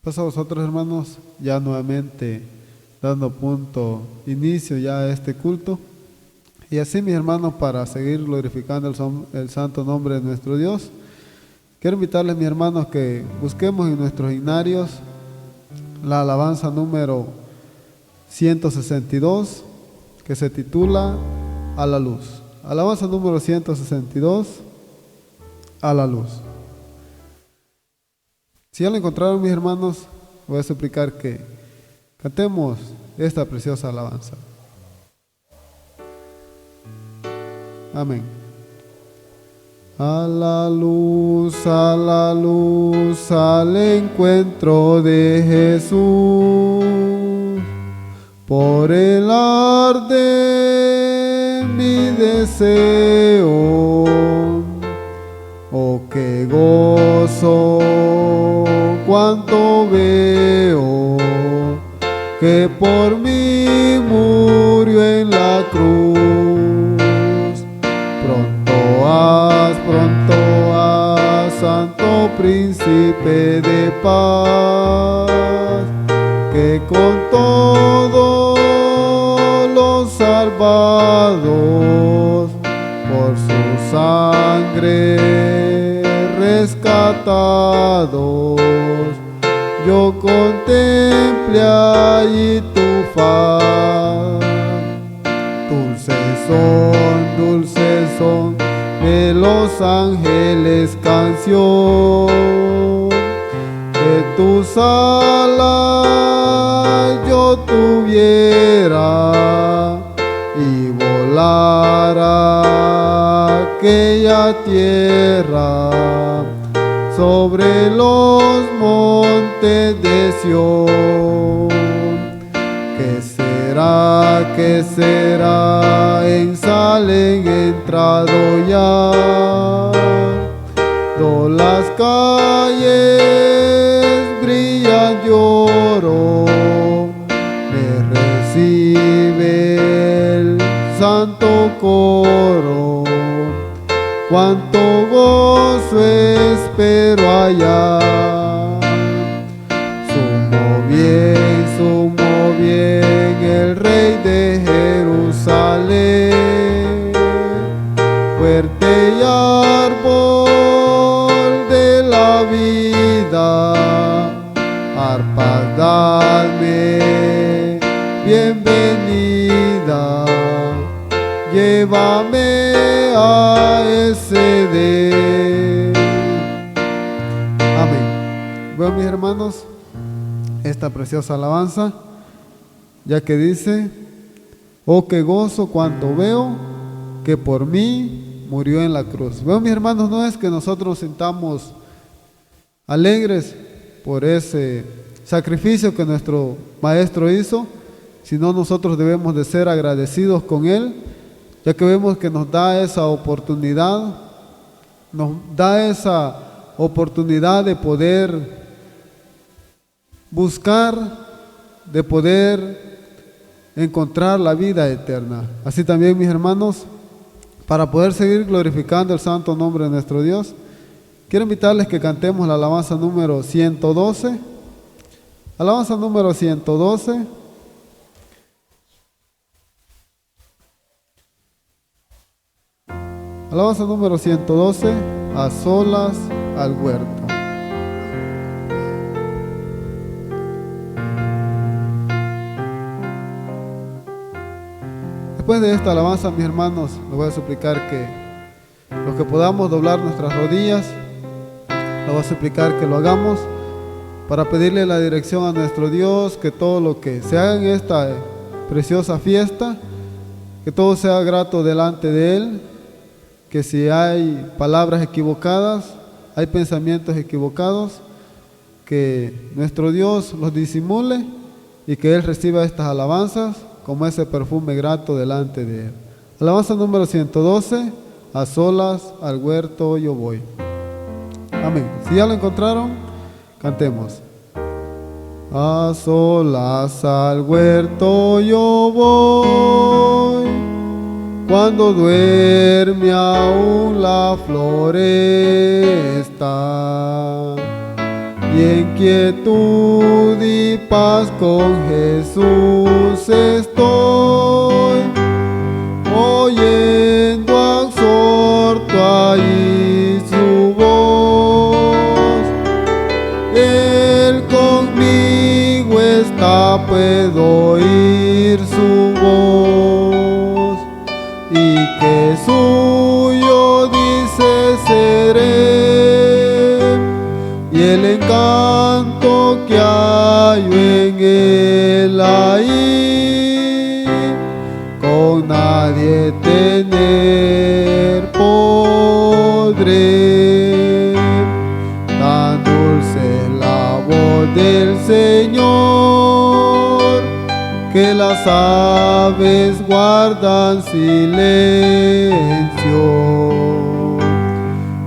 Pues a vosotros, hermanos, ya nuevamente dando inicio ya a este culto. Y así, mis hermanos, para seguir glorificando el santo nombre de nuestro Dios, quiero invitarles, mis hermanos, que busquemos en nuestros himnarios la alabanza número 162, que se titula A la luz. Alabanza número 162, A la luz. Si ya lo encontraron, mis hermanos, voy a suplicar que cantemos esta preciosa alabanza. Amén. A la luz, al encuentro de Jesús, por el arde mi deseo. Oh, qué gozo, cuánto veo, que por mí murió en la cruz. Pronto has, Santo Príncipe de paz, que con todos los salvados por su sangre rescatados, yo contemple allí tu faz. Dulces son de los ángeles canción, de tus alas yo tuviera y volara aquella tierra sobre los montes de Sión. ¿Qué será? En Salem entrado ya, todas las calles brillan de oro, me recibe el santo coro, cuánto gozo espero allá. Sumo bien el Rey de Jerusalén, fuerte y árbol de la vida, arpas dadme bienvenida, llévame a ese Edén. Amén. Bueno, mis hermanos, esta preciosa alabanza, ya que dice: oh, qué gozo cuanto veo, que por mí murió en la cruz. Bueno, mis hermanos, no es que nosotros nos sintamos alegres por ese sacrificio que nuestro Maestro hizo, sino nosotros debemos de ser agradecidos con Él, ya que vemos que nos da esa oportunidad de poder buscar, de poder encontrar la vida eterna. Así también, mis hermanos, para poder seguir glorificando el santo nombre de nuestro Dios, quiero invitarles que cantemos la alabanza número 112. Alabanza número 112. Alabanza número 112, a solas al huerto. Después de esta alabanza, mis hermanos, les voy a suplicar que los que podamos doblar nuestras rodillas, les voy a suplicar que lo hagamos para pedirle la dirección a nuestro Dios, que todo lo que se haga en esta preciosa fiesta, que todo sea grato delante de Él, que si hay palabras equivocadas, hay pensamientos equivocados, que nuestro Dios los disimule y que Él reciba estas alabanzas como ese perfume grato delante de Él. Alabanza número 112, a solas al huerto yo voy. Amén. Si ya lo encontraron, cantemos. A solas al huerto yo voy, cuando duerme aún la floresta, y en quietud y paz con Jesús estoy, oyendo absorto ahí su voz. Él conmigo está, puedo oír su voz, y que suyo dice seré, y el encanto que hallo en él ahí, con nadie tener podré. Tan dulce la voz del Señor, que las aves guardan silencio,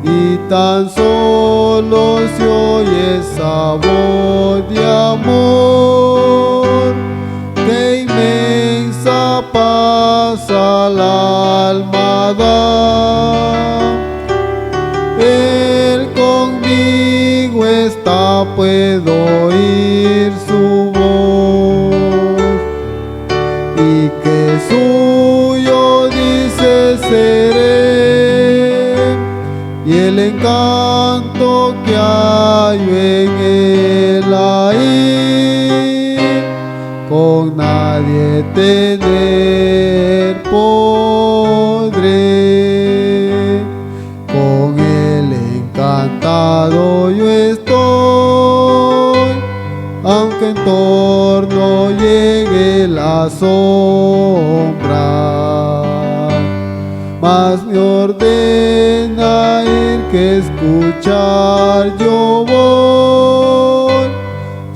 y tan solo se oye esa voz de amor, que inmensa paz al alma da. Él conmigo está, puedo oír su voz, y que suyo dice seré, y el encanto que hallo en él ahí, con nadie tener podré. Con él encantado yo estoy, aunque en torno llegue la sombra, mas me ordena ir que escuchar yo voy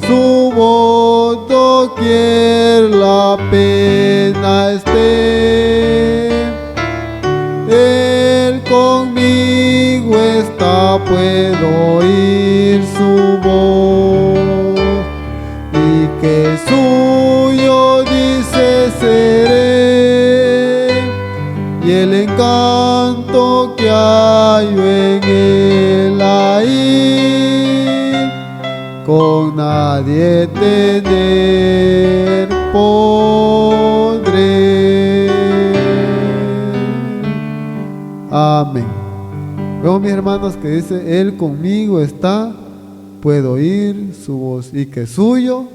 su voz doquier la pena esté. Él conmigo está, puedo oír su voz, y que suyo dice seré, y el encanto que hallo en él ahí, con nadie tener podré. Amén. Vemos, mis hermanos, que dice: Él conmigo está, puedo oír su voz, y que suyo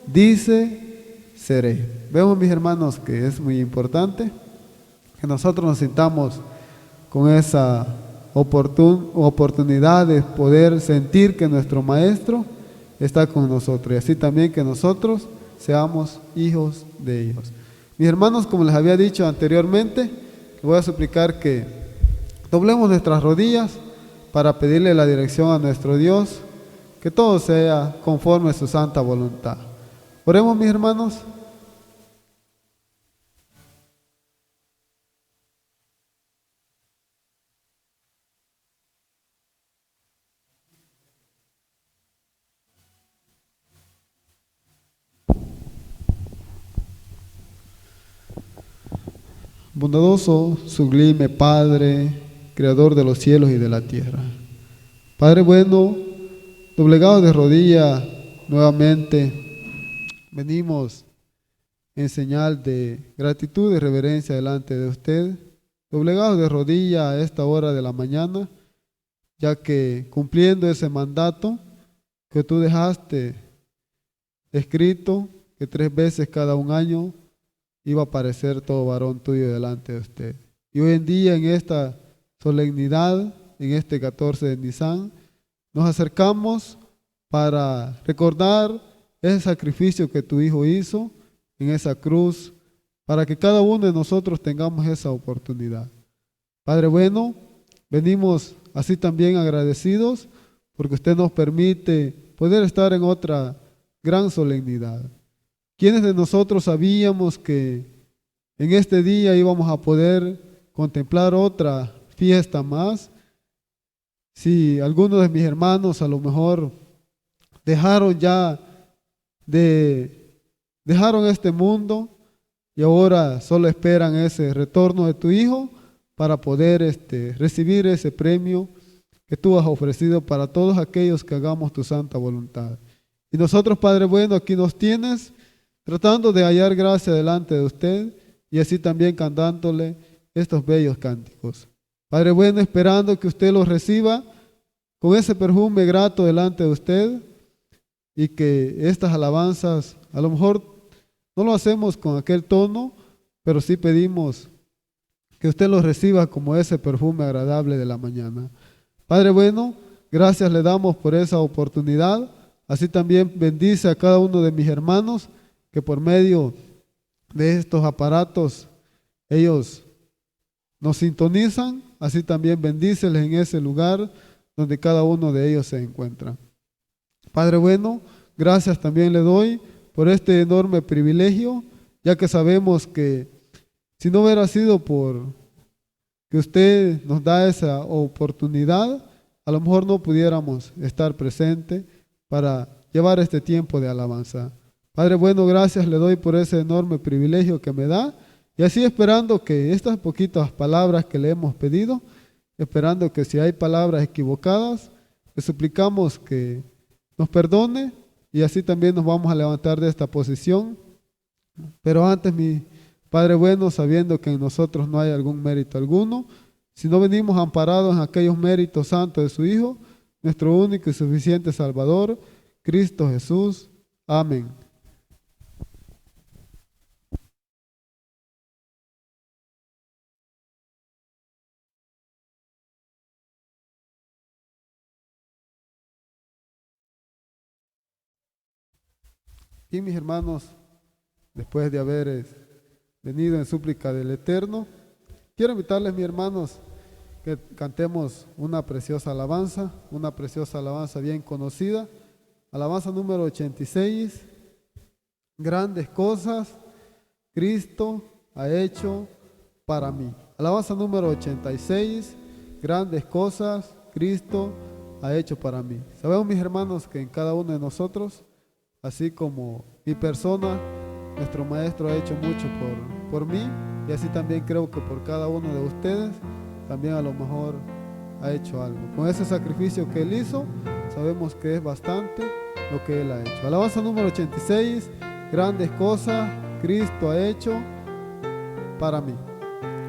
dice seré. Vemos, mis hermanos, que es muy importante que nosotros nos sintamos con esa oportunidad de poder sentir que nuestro Maestro está con nosotros, y así también que nosotros seamos hijos de ellos. Mis hermanos, como les había dicho anteriormente, les voy a suplicar que doblemos nuestras rodillas para pedirle la dirección a nuestro Dios, que todo sea conforme a su santa voluntad. Oremos, mis hermanos. Bondadoso, sublime Padre, Creador de los cielos y de la tierra. Padre bueno, doblegado de rodilla nuevamente, venimos en señal de gratitud y reverencia delante de usted, doblegados de rodilla a esta hora de la mañana, ya que cumpliendo ese mandato que tú dejaste escrito, que 3 veces cada un año iba a aparecer todo varón tuyo delante de usted. Y hoy en día, en esta solemnidad, en este 14 de Nisan, nos acercamos para recordar ese sacrificio que tu Hijo hizo en esa cruz, para que cada uno de nosotros tengamos esa oportunidad. Padre bueno, venimos así también agradecidos porque usted nos permite poder estar en otra gran solemnidad. ¿Quiénes de nosotros sabíamos que en este día íbamos a poder contemplar otra fiesta más? Si algunos de mis hermanos a lo mejor dejaron este mundo y ahora solo esperan ese retorno de tu Hijo para poder recibir ese premio que tú has ofrecido para todos aquellos que hagamos tu santa voluntad. Y nosotros, Padre bueno, aquí nos tienes tratando de hallar gracia delante de usted y así también cantándole estos bellos cánticos. Padre bueno, esperando que usted los reciba con ese perfume grato delante de usted y que estas alabanzas, a lo mejor no lo hacemos con aquel tono, pero sí pedimos que usted los reciba como ese perfume agradable de la mañana. Padre bueno, gracias le damos por esa oportunidad. Así también bendice a cada uno de mis hermanos que por medio de estos aparatos ellos nos sintonizan. Así también bendíceles en ese lugar donde cada uno de ellos se encuentra. Padre bueno, gracias también le doy por este enorme privilegio, ya que sabemos que si no hubiera sido por que usted nos da esa oportunidad, a lo mejor no pudiéramos estar presentes para llevar este tiempo de alabanza. Padre bueno, gracias le doy por ese enorme privilegio que me da y así esperando que estas poquitas palabras que le hemos pedido, esperando que si hay palabras equivocadas, le suplicamos que nos perdone y así también nos vamos a levantar de esta posición. Pero antes, mi Padre bueno, sabiendo que en nosotros no hay algún mérito alguno, sino venimos amparados en aquellos méritos santos de su Hijo, nuestro único y suficiente Salvador, Cristo Jesús. Amén. Y mis hermanos, después de haber venido en súplica del Eterno, quiero invitarles, mis hermanos, que cantemos una preciosa alabanza bien conocida. Alabanza número 86. Grandes cosas Cristo ha hecho para mí. Alabanza número 86. Grandes cosas Cristo ha hecho para mí. Sabemos, mis hermanos, que en cada uno de nosotros, así como mi persona, nuestro Maestro ha hecho mucho por mí, y así también creo que por cada uno de ustedes también a lo mejor ha hecho algo. Con ese sacrificio que Él hizo, sabemos que es bastante lo que Él ha hecho. Alabanza número 86. Grandes cosas Cristo ha hecho para mí.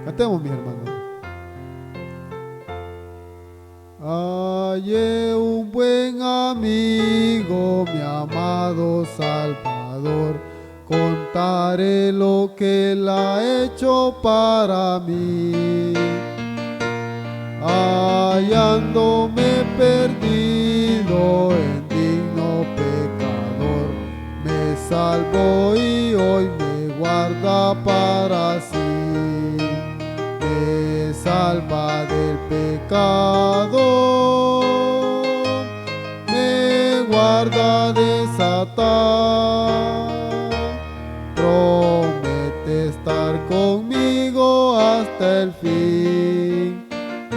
Cantemos, mis hermanos. Hallé un buen amigo, mi amado Salvador. Contaré lo que Él ha hecho para mí. Hallándome perdido, indigno pecador, me salvó y hoy me guarda para sí. Me salva del pecado, me guarda de Satán. Promete estar conmigo hasta el fin.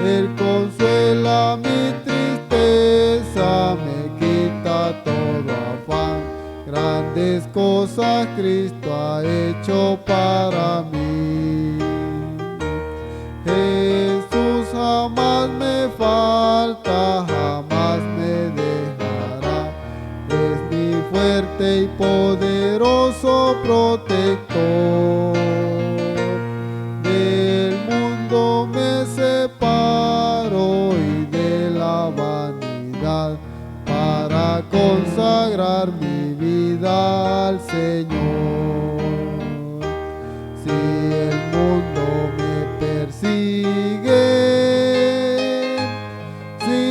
Él consuela mi tristeza, me quita todo afán. Grandes cosas Cristo ha hecho para mí. Jesús jamás me falta, jamás me dejará. Es mi fuerte y poderoso protector. Del mundo me separo y de la vanidad para consagrar mi vida al Señor. Si el mundo me persigue, si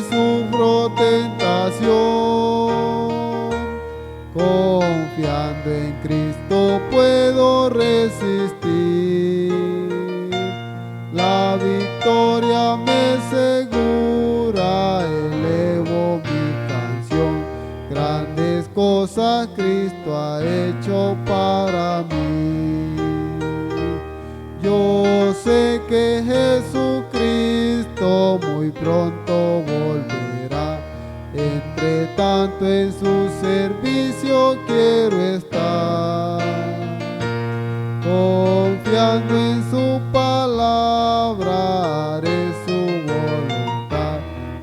sufro tentación, confiando en Cristo puedo resistir. La victoria me segura, elevo mi canción. Grandes cosas Cristo ha hecho para mí. Yo sé que Jesucristo muy pronto volverá. Entre tanto en su servicio quiero estar, confiando en su palabra haré su voluntad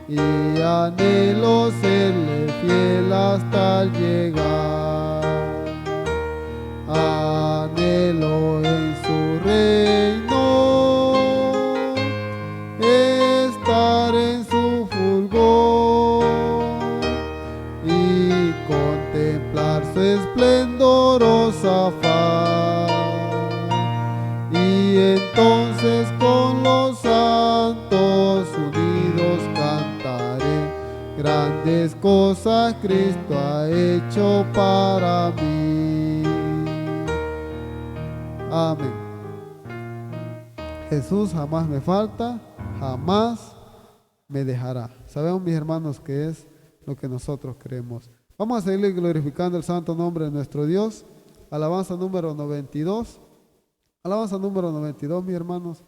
y anhelo serle fiel hasta el llegar. Anhelo en su reino, estar en su fulgor y contemplar su esplendorosa faz. Y entonces con los santos unidos cantaré, grandes cosas Cristo ha hecho para mí. Amén. Jesús jamás me falta, jamás me dejará. Sabemos, mis hermanos, que es lo que nosotros creemos. Vamos a seguir glorificando el santo nombre de nuestro Dios. Alabanza número 92. Alabanza número 92, mis hermanos,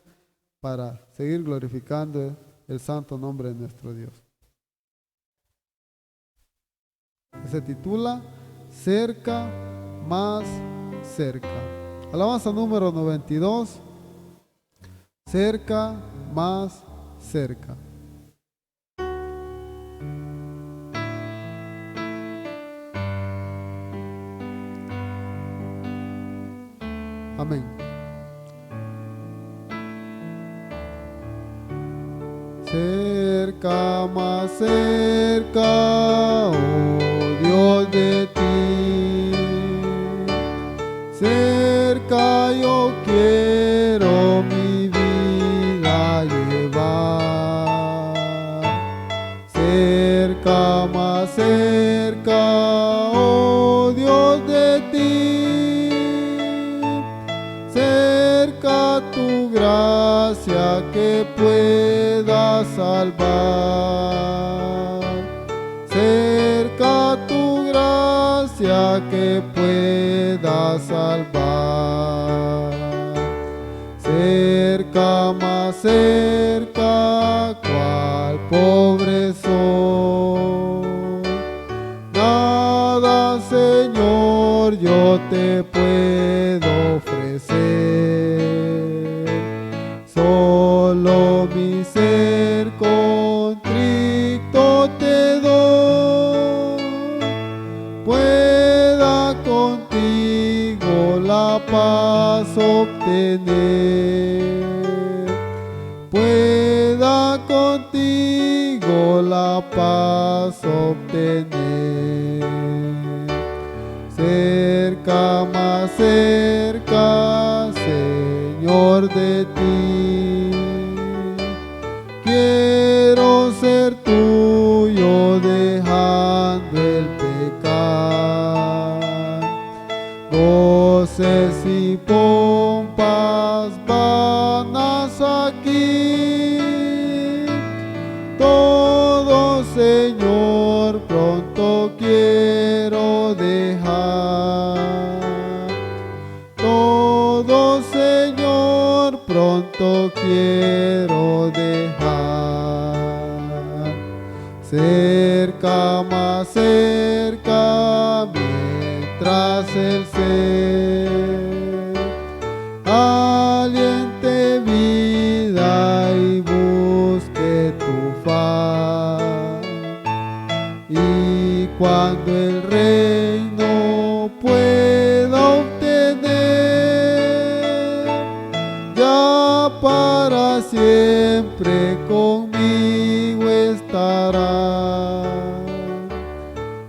para seguir glorificando el santo nombre de nuestro Dios. Se titula Cerca, más cerca. Alabanza número 92. Cerca, más cerca. Amén. Cerca, más cerca, oh Dios de ti. Cerca yo quiero mi vida llevar. Cerca, más cerca, oh Dios de ti. Cerca tu gracia que pueda salvar. Cerca tu gracia que pueda salvar. Cerca, más cerca, cual pobre soy. Nada, Señor, yo te puedo ofrecer. Solo mi ser contrito te doy. Pueda contigo la paz obtener. Pueda contigo la paz obtener. Cerca, más cerca, Señor, de ti. Quiero ser tuyo dejando el pecar. Goces y pompas vanas aquí. Todo, Señor, pronto quiero dejar. Todo, Señor, pronto quiero dejar. Cerca, más cerca, mientras el ser aliente vida y busque tu faz. Y cuando el reino pueda obtener, ya para siempre conmigo estará.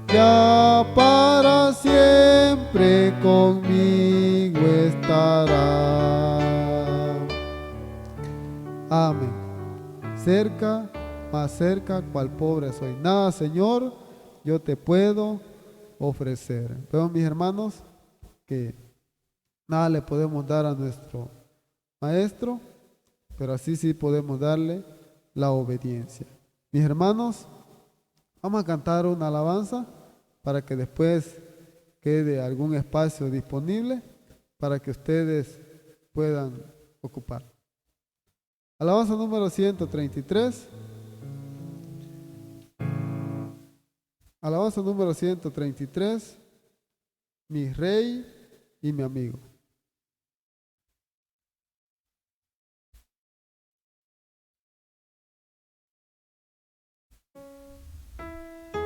Ya para siempre conmigo estará. Amén. Cerca, más cerca, cual pobre soy. Nada, Señor, yo te puedo ofrecer. Vemos, mis hermanos, que nada le podemos dar a nuestro Maestro, pero así sí podemos darle la obediencia. Mis hermanos, vamos a cantar una alabanza para que después quede algún espacio disponible para que ustedes puedan ocupar. Alabanza número 133. Alabanza número 133. Mi Rey y mi amigo.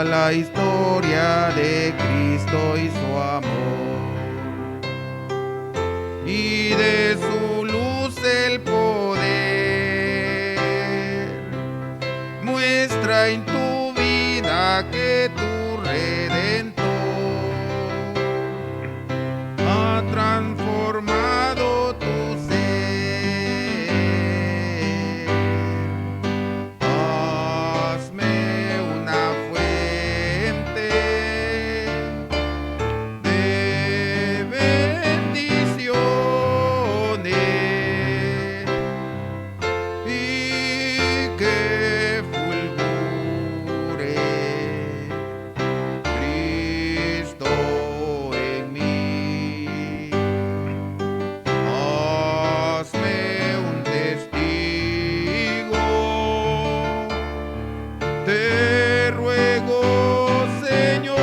toda la historia de Cristo y su amor, y de su luz el poder. Muestra en tu vida que tu Redentor ha transformado tu ser. Hazme una fuente de bendiciones y que fulgure Cristo en mí. Hazme un testigo, te ruego, Señor,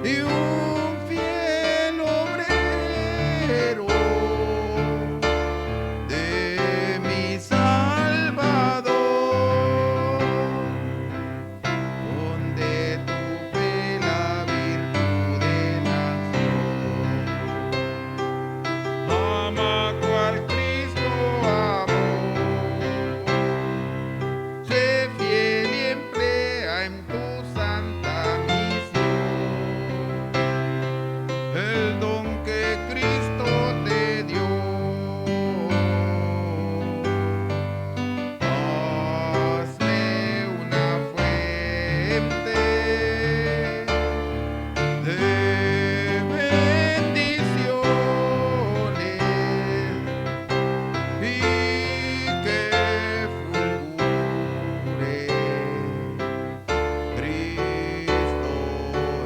y un fiel obrero de mi Salvador, donde tu fe la virtud nació. Ama cual Cristo amó, sé fiel y emplea en tu santa misión el don que Cristo te dio. Hazme una fuente de bendiciones y que fulgure Cristo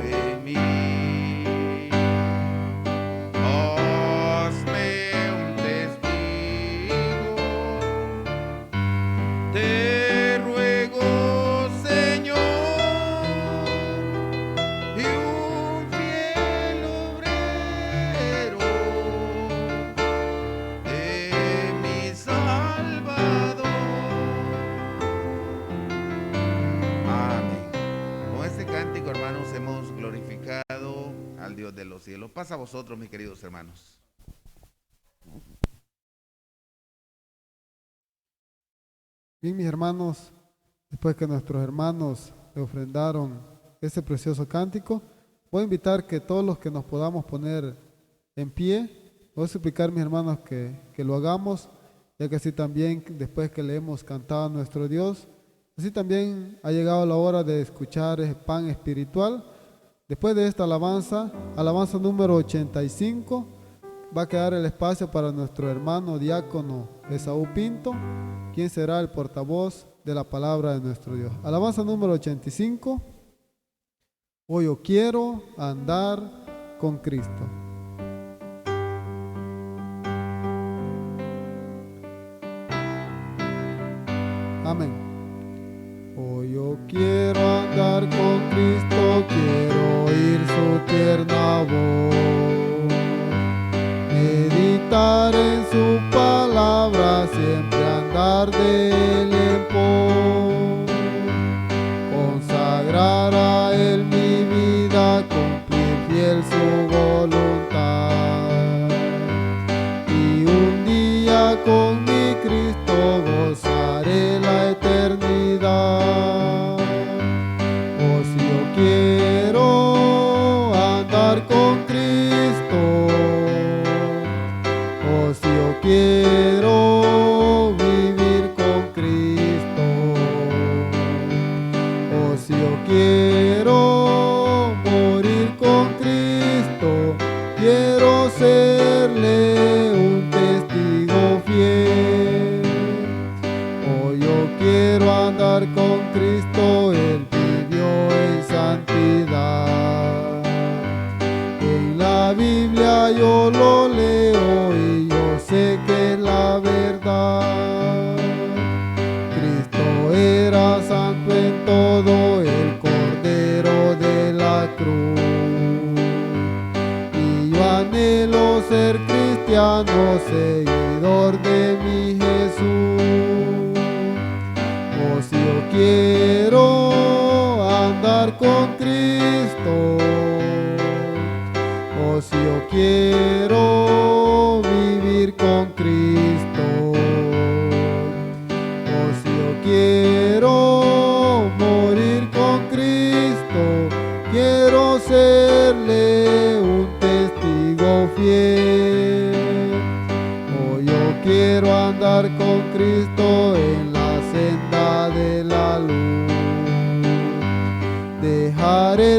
en mí. Hazme un testigo, te ruego, Señor, y un fiel obrero de mi Salvador. Amén. Con este cántico, hermanos, hemos glorificado al Dios de los cielos. Pasa a vosotros, mis queridos hermanos. Bien, mis hermanos, después que nuestros hermanos le ofrendaron ese precioso cántico, voy a invitar que todos los que nos podamos poner en pie, voy a suplicar, mis hermanos, que lo hagamos, ya que así también, después que le hemos cantado a nuestro Dios, así también ha llegado la hora de escuchar ese pan espiritual. Después de esta alabanza, alabanza número 85, va a quedar el espacio para nuestro hermano diácono Esaú Pinto, quien será el portavoz de la palabra de nuestro Dios. Alabanza número 85. Hoy yo quiero andar con Cristo. Amén. Hoy yo quiero andar con Cristo, quiero oír su tierna voz, meditar en su palabra, siempre andar de él en pos, consagrar a él mi vida, cumplir fiel su voluntad, y un día con mi Cristo gozaré la eternidad. Oh, si yo quiero andar con Cristo, oh, si yo quiero vivir con Cristo, oh, si yo quiero morir con Cristo, quiero serle un testigo fiel. Oh, yo quiero andar con Cristo, Él vivió en santidad. En la Biblia yo lo leo y yo sé que es la verdad. Cristo era santo en todo, el Cordero de la cruz. Y yo anhelo ser cristiano, seguidor de mi Jesús. Oh, si yo quiero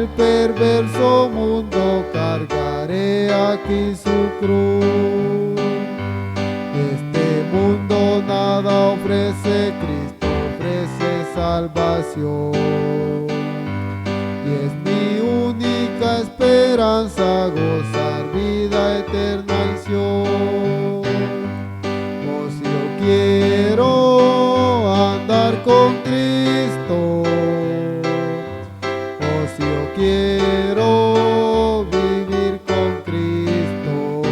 del perverso mundo cargaré aquí su cruz. Este mundo nada ofrece, Cristo ofrece salvación. Y es mi única esperanza gozar vida eterna y Sion. Oh, si yo quiero andar con Cristo, oh, si yo quiero vivir con Cristo,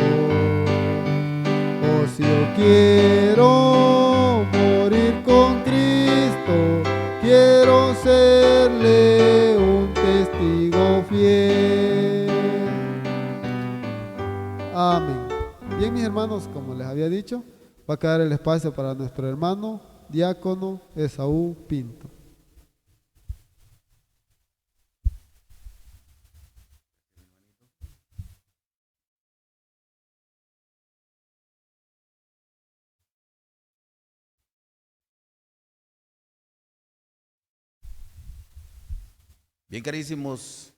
oh, si yo quiero morir con Cristo, quiero serle un testigo fiel. Amén. Bien, mis hermanos, como les había dicho, va a quedar el espacio para nuestro hermano diácono Esaú Pinto. Bien, carísimos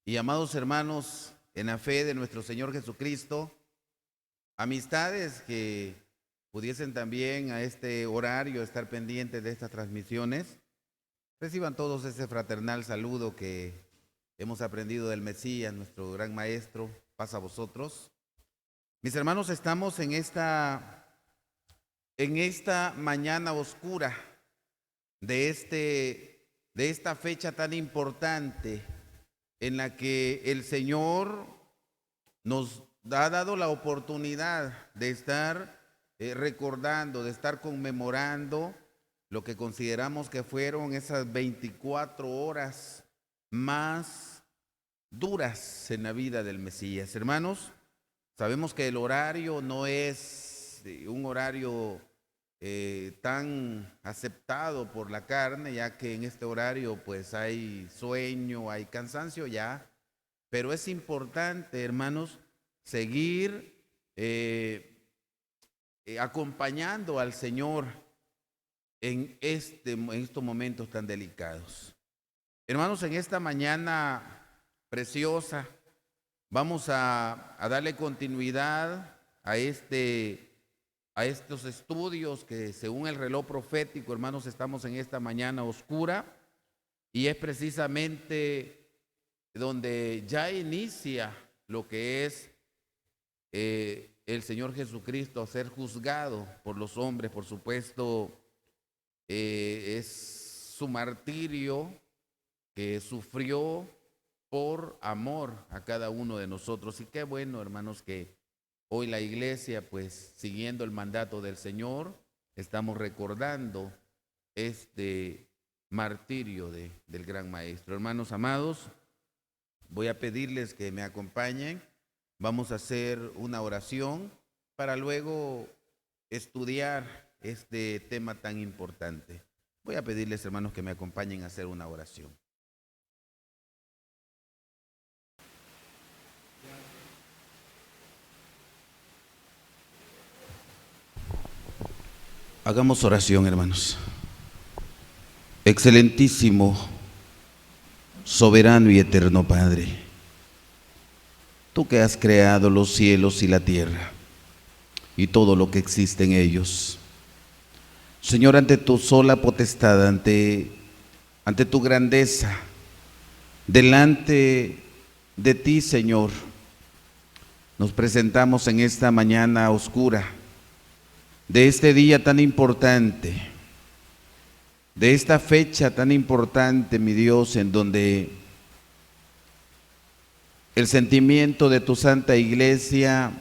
y amados hermanos en la fe de nuestro Señor Jesucristo, amistades que pudiesen también a este horario estar pendientes de estas transmisiones, reciban todos ese fraternal saludo que hemos aprendido del Mesías, nuestro gran Maestro. Paz a vosotros. Mis hermanos, estamos en esta mañana oscura de esta fecha tan importante en la que el Señor nos ha dado la oportunidad de estar recordando, de estar conmemorando lo que consideramos que fueron esas 24 horas más duras en la vida del Mesías. Hermanos, sabemos que el horario no es un horario tan aceptado por la carne, ya que en este horario pues hay sueño, hay cansancio ya, pero es importante, hermanos, seguir acompañando al Señor en estos momentos tan delicados. Hermanos, en esta mañana preciosa vamos a darle continuidad a estos estudios que según el reloj profético, hermanos, estamos en esta mañana oscura, y es precisamente donde ya inicia lo que es el Señor Jesucristo a ser juzgado por los hombres. Por supuesto, es su martirio que sufrió por amor a cada uno de nosotros. Y qué bueno, hermanos, que hoy la iglesia, pues siguiendo el mandato del Señor, estamos recordando este martirio del gran Maestro. Hermanos amados, voy a pedirles que me acompañen. Vamos a hacer una oración para luego estudiar este tema tan importante. Voy a pedirles, hermanos, que me acompañen a hacer una oración. Hagamos oración, hermanos. Excelentísimo, soberano y eterno Padre, tú que has creado los cielos y la tierra y todo lo que existe en ellos, Señor, ante tu sola potestad, ante tu grandeza, delante de ti, Señor, nos presentamos en esta mañana oscura de este día tan importante, de esta fecha tan importante, mi Dios, en donde el sentimiento de tu Santa Iglesia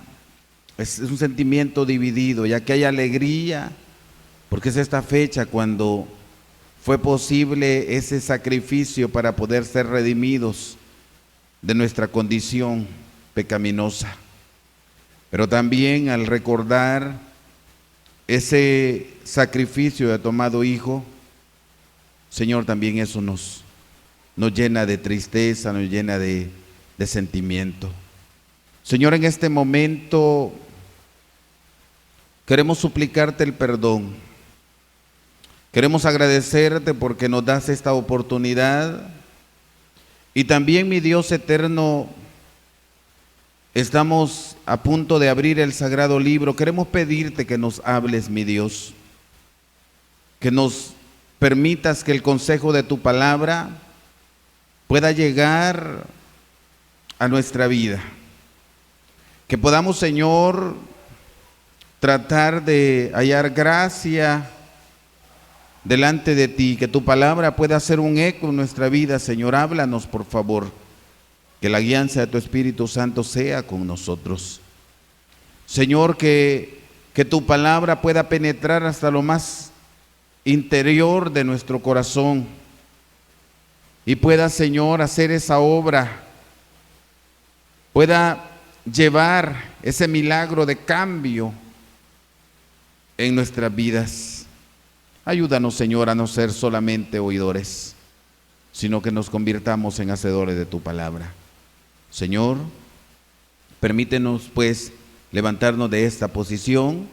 es un sentimiento dividido, ya que hay alegría, porque es esta fecha cuando fue posible ese sacrificio para poder ser redimidos de nuestra condición pecaminosa. Pero también al recordar ese sacrificio de tu amado Hijo, Señor, también eso nos llena de tristeza, nos llena de sentimiento. Señor, en este momento queremos suplicarte el perdón. Queremos agradecerte porque nos das esta oportunidad Y también, mi Dios eterno, estamos a punto de abrir el sagrado libro. Queremos pedirte que nos hables, mi Dios, que nos permitas que el consejo de tu palabra pueda llegar a nuestra vida. Que podamos, Señor, tratar de hallar gracia delante de ti, que tu palabra pueda hacer un eco en nuestra vida. Señor, háblanos, por favor, que la guianza de tu Espíritu Santo sea con nosotros. Señor, que tu palabra pueda penetrar hasta lo más interior de nuestro corazón y pueda, Señor, hacer esa obra, pueda llevar ese milagro de cambio en nuestras vidas. Ayúdanos, Señor, a no ser solamente oidores, sino que nos convirtamos en hacedores de tu palabra. Señor, permítenos pues levantarnos de esta posición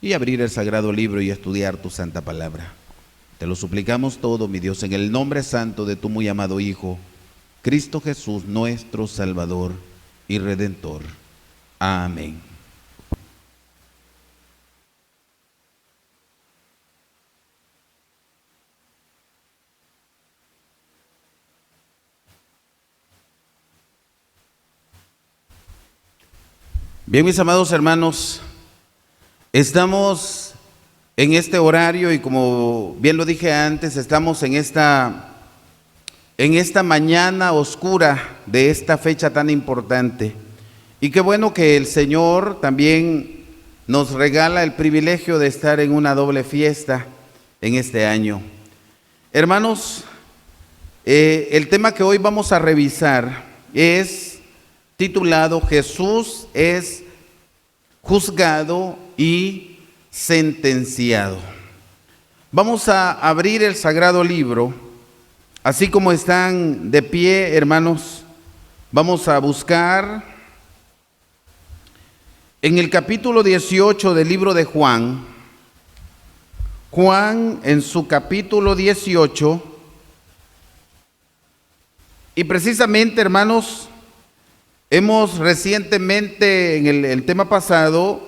y abrir el sagrado libro y estudiar tu santa palabra. Te lo suplicamos todo, mi Dios, en el nombre santo de tu muy amado Hijo, Cristo Jesús, nuestro Salvador y Redentor. Amén. Bien, mis amados hermanos, estamos en este horario y como bien lo dije antes, estamos en esta mañana oscura de esta fecha tan importante. Y qué bueno que el Señor también nos regala el privilegio de estar en una doble fiesta en este año. Hermanos, el tema que hoy vamos a revisar es titulado Jesús es juzgado y sentenciado. Vamos a abrir el sagrado libro, así como están de pie, hermanos. Vamos a buscar en el capítulo 18 del libro de Juan. Juan en su capítulo 18, y precisamente, hermanos, hemos recientemente, en el tema pasado,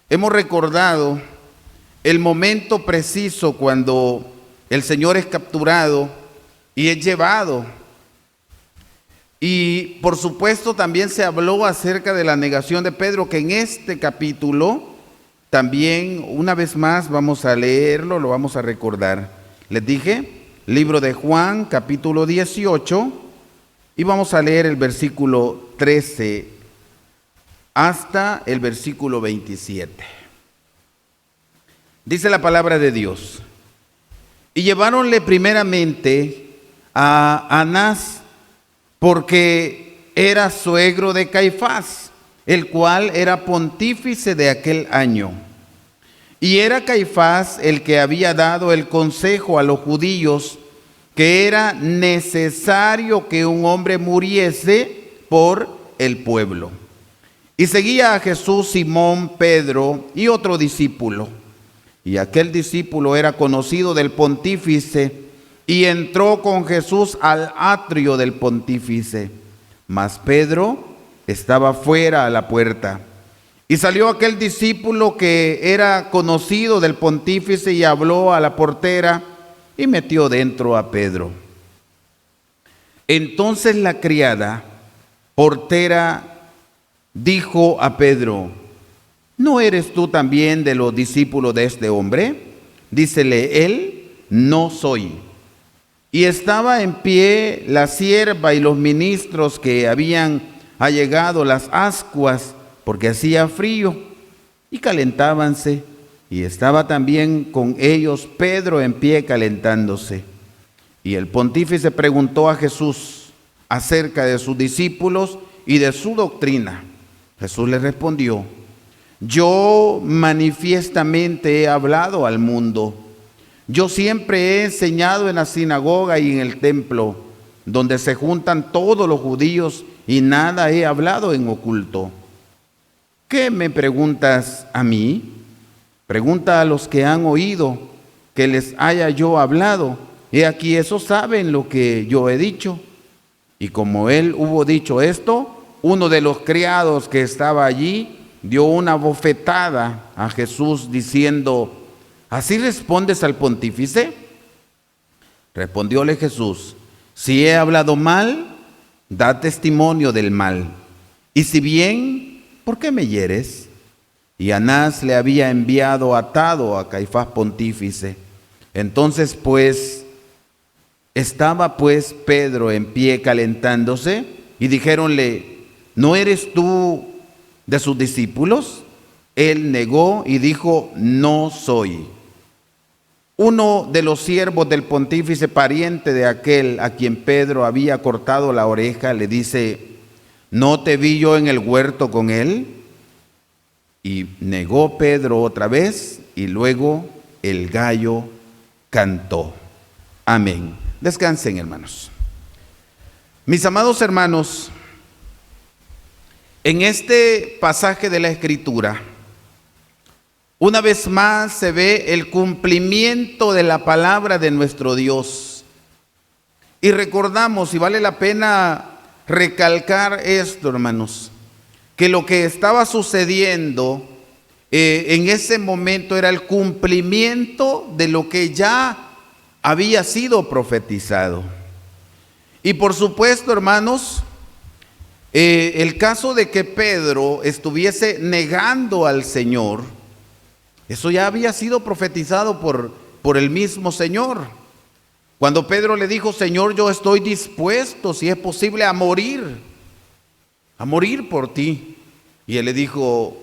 hemos recordado el momento preciso cuando el Señor es capturado y es llevado. Y por supuesto también se habló acerca de la negación de Pedro, que en este capítulo también una vez más vamos a leerlo, lo vamos a recordar. Les dije, libro de Juan, capítulo 18, y vamos a leer el versículo 13 hasta el versículo 27. Dice la palabra de Dios: y lleváronle primeramente a Anás, porque era suegro de Caifás, el cual era pontífice de aquel año. Y era Caifás el que había dado el consejo a los judíos que era necesario que un hombre muriese por el pueblo. Y seguía a Jesús Simón, Pedro y otro discípulo. Y aquel discípulo era conocido del pontífice y entró con Jesús al atrio del pontífice. Mas Pedro estaba fuera a la puerta. Y salió aquel discípulo que era conocido del pontífice y habló a la portera y metió dentro a Pedro. Entonces la criada portera dijo a Pedro: ¿no eres tú también de los discípulos de este hombre? Dícele él: no soy. Y estaba en pie la sierva y los ministros que habían allegado las ascuas, porque hacía frío, y calentábanse. Y estaba también con ellos Pedro en pie calentándose. Y el pontífice preguntó a Jesús acerca de sus discípulos y de su doctrina. Jesús le respondió: yo manifiestamente he hablado al mundo. Yo siempre he enseñado en la sinagoga y en el templo, donde se juntan todos los judíos, y nada he hablado en oculto. ¿Qué me preguntas a mí? Pregunta a los que han oído que les haya yo hablado. He aquí, esos saben lo que yo he dicho. Y como él hubo dicho esto, uno de los criados que estaba allí dio una bofetada a Jesús diciendo: ¿así respondes al pontífice? Respondióle Jesús: si he hablado mal, da testimonio del mal. Y si bien, ¿por qué me hieres? Y Anás le había enviado atado a Caifás pontífice. Entonces estaba Pedro en pie calentándose, y dijéronle: ¿no eres tú de sus discípulos? Él negó y dijo: no soy. Uno de los siervos del pontífice, pariente de aquel a quien Pedro había cortado la oreja, le dice: ¿no te vi yo en el huerto con él? Y negó Pedro otra vez, y luego el gallo cantó. Amén. Descansen, hermanos. Mis amados hermanos, en este pasaje de la Escritura, una vez más se ve el cumplimiento de la palabra de nuestro Dios. Y recordamos, y vale la pena recalcar esto, hermanos, que lo que estaba sucediendo en ese momento era el cumplimiento de lo que ya había sido profetizado. Y por supuesto, hermanos, el caso de que Pedro estuviese negando al Señor, eso ya había sido profetizado por el mismo Señor. Cuando Pedro le dijo: Señor, yo estoy dispuesto, si es posible, a morir por ti. Y él le dijo: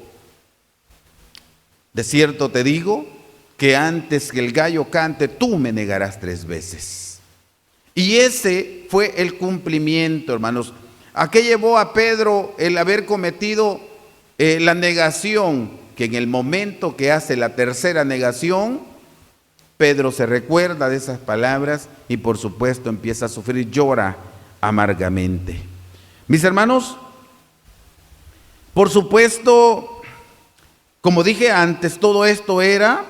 de cierto te digo que antes que el gallo cante, tú me negarás 3 veces. Y ese fue el cumplimiento, hermanos. ¿A qué llevó a Pedro el haber cometido la negación? Que en el momento que hace la tercera negación, Pedro se recuerda de esas palabras y por supuesto empieza a sufrir, llora amargamente. Mis hermanos, por supuesto, como dije antes, todo esto era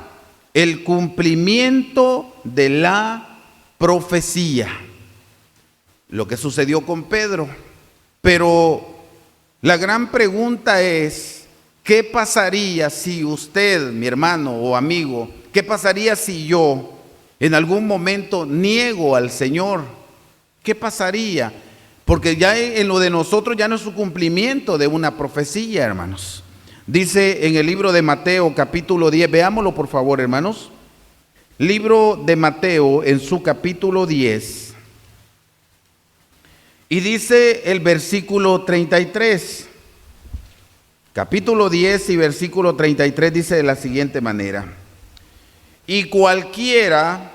el cumplimiento de la profecía, lo que sucedió con Pedro. Pero la gran pregunta es: ¿qué pasaría si usted, mi hermano o amigo, qué pasaría si yo en algún momento niego al Señor? ¿Qué pasaría? Porque ya en lo de nosotros ya no es un cumplimiento de una profecía, hermanos. Dice en el libro de Mateo capítulo 10, veámoslo por favor, hermanos. Libro de Mateo en su capítulo 10. Y dice el versículo 33. Capítulo 10 y versículo 33 dice de la siguiente manera: y cualquiera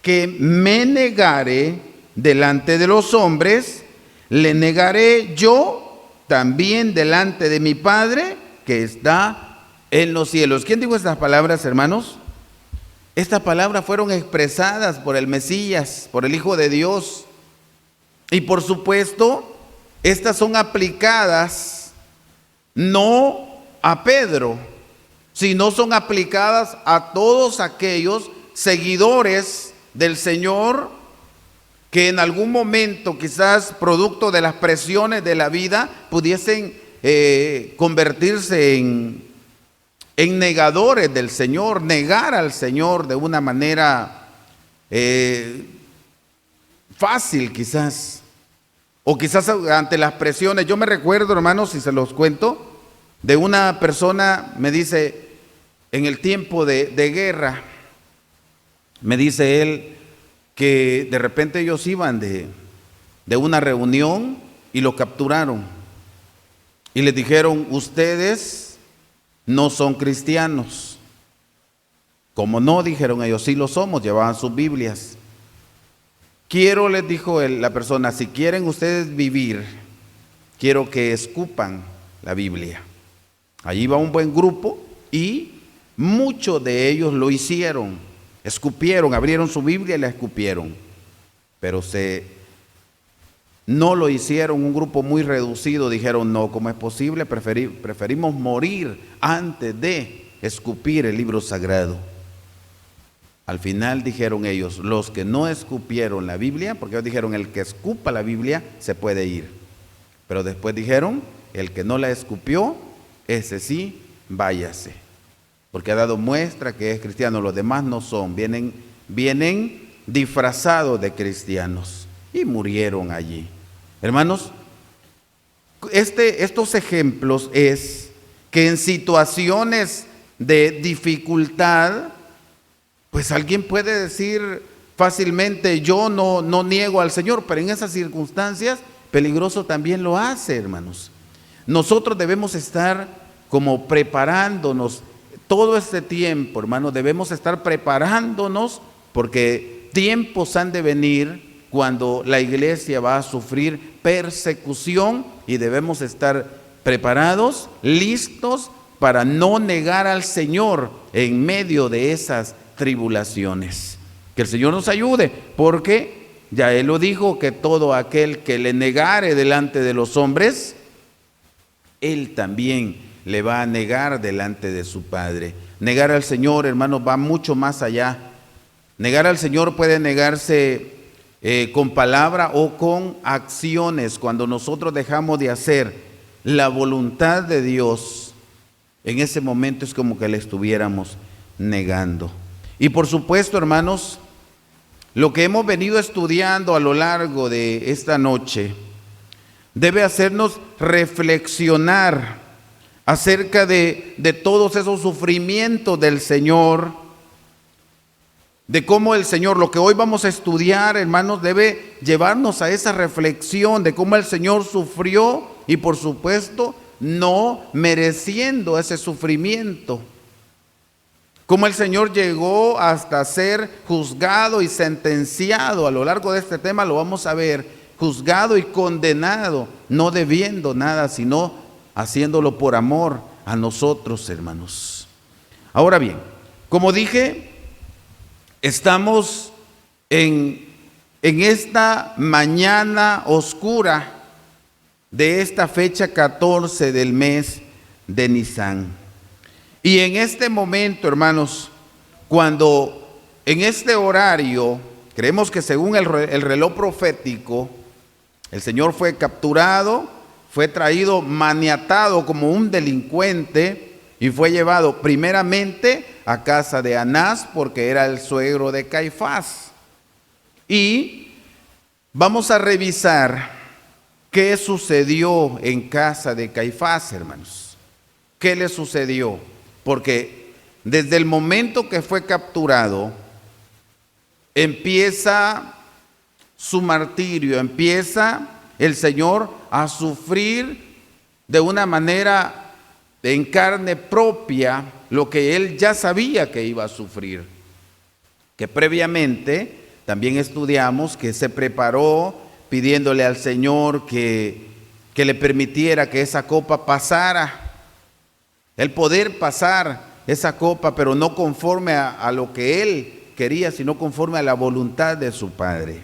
que me negare delante de los hombres, le negaré yo también delante de mi Padre que está en los cielos. ¿Quién dijo estas palabras, hermanos? Estas palabras fueron expresadas por el Mesías, por el Hijo de Dios. Y por supuesto, estas son aplicadas no a Pedro, sino son aplicadas a todos aquellos seguidores del Señor que en algún momento, quizás producto de las presiones de la vida, pudiesen convertirse en negadores del Señor, negar al Señor de una manera fácil quizás, o quizás ante las presiones. Yo me recuerdo, hermanos, si se los cuento, de una persona, me dice, en el tiempo de guerra, me dice él que de repente ellos iban de una reunión y lo capturaron y les dijeron: ustedes no son cristianos. Como no, dijeron ellos, sí lo somos, llevaban sus Biblias. Quiero, les dijo la persona, si quieren ustedes vivir, quiero que escupan la Biblia. Allí va un buen grupo y muchos de ellos lo hicieron, escupieron, abrieron su Biblia y la escupieron. Pero no lo hicieron, un grupo muy reducido dijeron: no, ¿cómo es posible? Preferimos morir antes de escupir el libro sagrado. Al final dijeron ellos, los que no escupieron la Biblia, porque ellos dijeron, el que escupa la Biblia se puede ir. Pero después dijeron, el que no la escupió, ese sí, váyase. Porque ha dado muestra que es cristiano, los demás no son, vienen disfrazados de cristianos y murieron allí. Hermanos, estos ejemplos es que en situaciones de dificultad, pues alguien puede decir fácilmente, yo no niego al Señor, pero en esas circunstancias peligroso también lo hace, hermanos. Nosotros debemos estar como preparándonos todo este tiempo, hermanos, debemos estar preparándonos porque tiempos han de venir cuando la iglesia va a sufrir persecución y debemos estar preparados, listos para no negar al Señor en medio de esas tribulaciones. Que el Señor nos ayude, porque ya Él lo dijo, que todo aquel que le negare delante de los hombres, Él también le va a negar delante de su Padre. Negar al Señor, hermanos, va mucho más allá. Negar al Señor puede negarse con palabra o con acciones. Cuando nosotros dejamos de hacer la voluntad de Dios, en ese momento es como que le estuviéramos negando. Y por supuesto, hermanos, lo que hemos venido estudiando a lo largo de esta noche debe hacernos reflexionar acerca de todos esos sufrimientos del Señor, de cómo el Señor, lo que hoy vamos a estudiar, hermanos, debe llevarnos a esa reflexión de cómo el Señor sufrió y por supuesto no mereciendo ese sufrimiento. Cómo el Señor llegó hasta ser juzgado y sentenciado. A lo largo de este tema lo vamos a ver, juzgado y condenado, no debiendo nada, sino haciéndolo por amor a nosotros, hermanos. Ahora bien, como dije, estamos en esta mañana oscura de esta fecha 14 del mes de Nisan. Y en este momento, hermanos, cuando en este horario, creemos que según el reloj profético, el Señor fue capturado, fue traído maniatado como un delincuente y fue llevado primeramente a casa de Anás, porque era el suegro de Caifás. Y vamos a revisar qué sucedió en casa de Caifás, hermanos. ¿Qué le sucedió? Porque desde el momento que fue capturado, empieza su martirio, empieza el Señor a sufrir de una manera en carne propia lo que Él ya sabía que iba a sufrir. Que previamente también estudiamos que se preparó pidiéndole al Señor que le permitiera que esa copa pasara. El poder pasar esa copa, pero no conforme a lo que Él quería, sino conforme a la voluntad de su Padre.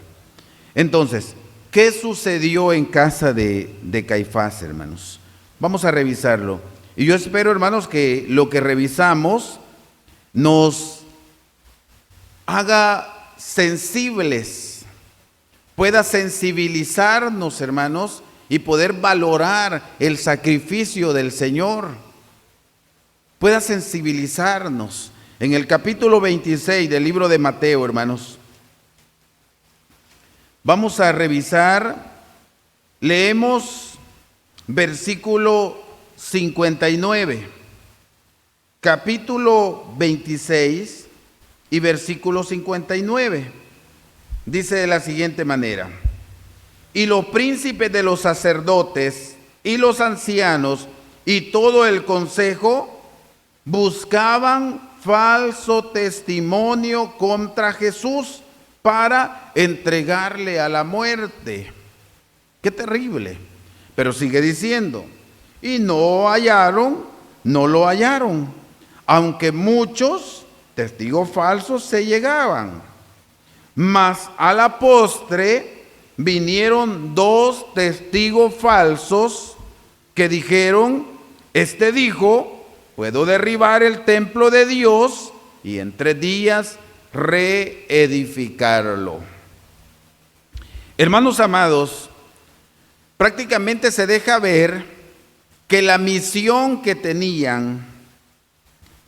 Entonces, ¿qué sucedió en casa de Caifás, hermanos? Vamos a revisarlo. Y yo espero, hermanos, que lo que revisamos nos haga sensibles, pueda sensibilizarnos, hermanos, y poder valorar el sacrificio del Señor. Pueda sensibilizarnos. En el capítulo 26 del libro de Mateo, hermanos, vamos a revisar, leemos versículo 59, capítulo 26 y versículo 59. Dice de la siguiente manera: y los príncipes de los sacerdotes y los ancianos y todo el consejo buscaban falso testimonio contra Jesús para entregarle a la muerte. Qué terrible. Pero sigue diciendo: y no lo hallaron, aunque muchos testigos falsos se llegaban. Mas a la postre vinieron 2 testigos falsos que dijeron: este dijo, puedo derribar el templo de Dios y en 3 días reedificarlo. Hermanos amados, prácticamente se deja ver que la misión que tenían,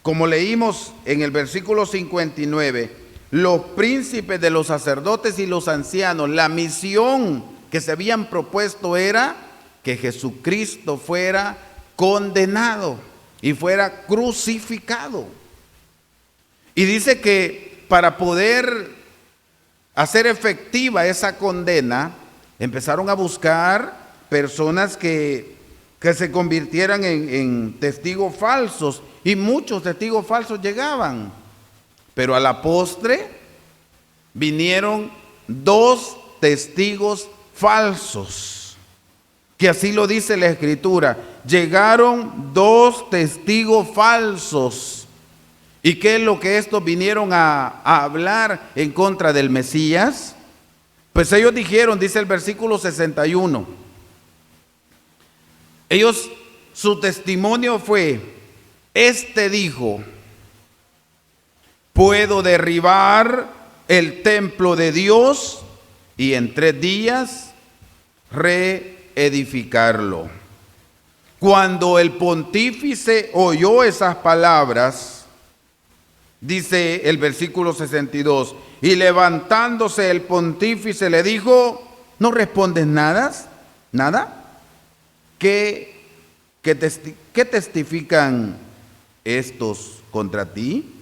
como leímos en el versículo 59, los príncipes de los sacerdotes y los ancianos, la misión que se habían propuesto era que Jesucristo fuera condenado y fuera crucificado. Y dice que para poder hacer efectiva esa condena, empezaron a buscar personas que se convirtieran en testigos falsos, y muchos testigos falsos llegaban. Pero a la postre vinieron 2 testigos falsos, que así lo dice la Escritura. Llegaron 2 testigos falsos. ¿Y qué es lo que estos vinieron a hablar en contra del Mesías? Pues ellos dijeron, dice el versículo 61, su testimonio fue, este dijo, puedo derribar el templo de Dios y en 3 días reedificarlo. Cuando el pontífice oyó esas palabras, dice el versículo 62, y levantándose el pontífice le dijo, ¿no respondes nada? ¿Qué testifican estos contra ti?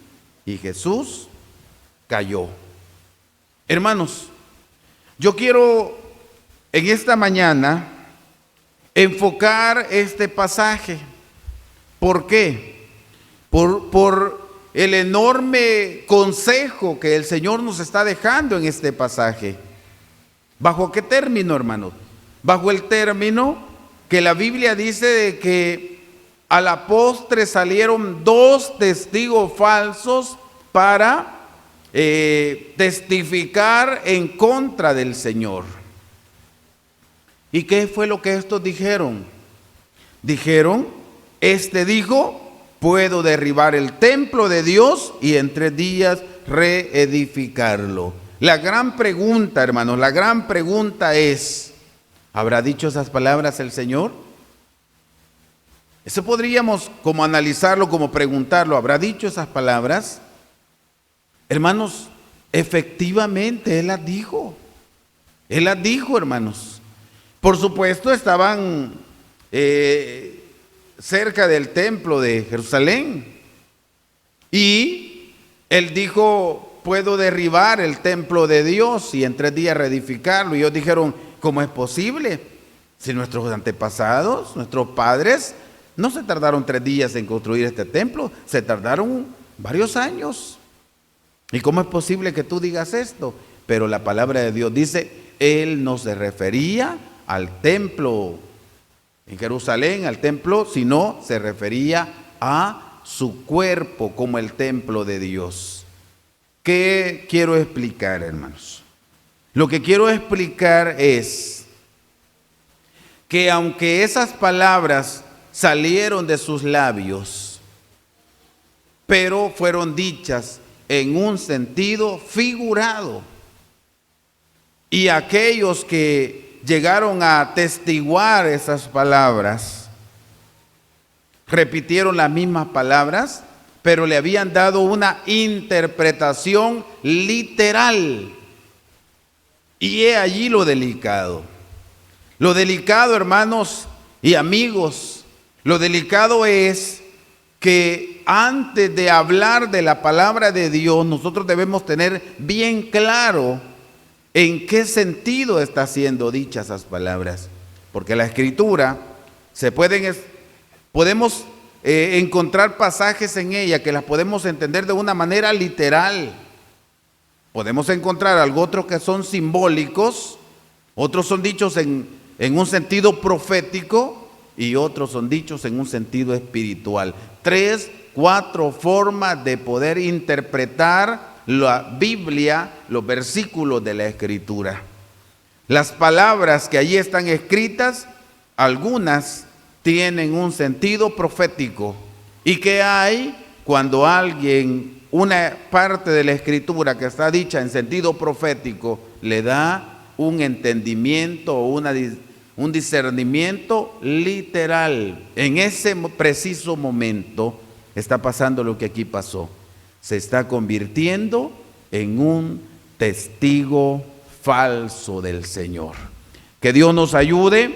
Y Jesús calló. Hermanos, yo quiero en esta mañana enfocar este pasaje. ¿Por qué? Por el enorme consejo que el Señor nos está dejando en este pasaje. ¿Bajo qué término, hermanos? Bajo el término que la Biblia dice de que a la postre salieron 2 testigos falsos para testificar en contra del Señor. ¿Y qué fue lo que estos dijeron? Dijeron, este dijo, puedo derribar el templo de Dios y en 3 días reedificarlo. La gran pregunta, hermanos, la gran pregunta es, ¿habrá dicho esas palabras el Señor? Eso podríamos como analizarlo, como preguntarlo, ¿habrá dicho esas palabras? Hermanos, efectivamente Él las dijo. Él las dijo, hermanos. Por supuesto estaban cerca del templo de Jerusalén. Y Él dijo, puedo derribar el templo de Dios y en 3 días reedificarlo. Y ellos dijeron, ¿cómo es posible? Si nuestros antepasados, nuestros padres, no se tardaron 3 días en construir este templo, se tardaron varios años. ¿Y cómo es posible que tú digas esto? Pero la palabra de Dios dice, Él no se refería al templo en Jerusalén, al templo, sino se refería a su cuerpo como el templo de Dios. ¿Qué quiero explicar, hermanos? Lo que quiero explicar es que aunque esas palabras salieron de sus labios, pero fueron dichas en un sentido figurado. Y aquellos que llegaron a atestiguar esas palabras, repitieron las mismas palabras, pero le habían dado una interpretación literal. Y he allí lo delicado. Lo delicado, hermanos y amigos, lo delicado es que antes de hablar de la palabra de Dios, nosotros debemos tener bien claro en qué sentido está siendo dichas esas palabras. Porque la Escritura, podemos encontrar pasajes en ella que las podemos entender de una manera literal. Podemos encontrar algo otros que son simbólicos, otros son dichos en un sentido profético y otros son dichos en un sentido espiritual. 3, 4 formas de poder interpretar la Biblia, los versículos de la Escritura. Las palabras que allí están escritas, algunas tienen un sentido profético. ¿Y qué hay cuando alguien una parte de la escritura que está dicha en sentido profético, le da un entendimiento o un discernimiento literal. En ese preciso momento está pasando lo que aquí pasó. Se está convirtiendo en un testigo falso del Señor. Que Dios nos ayude,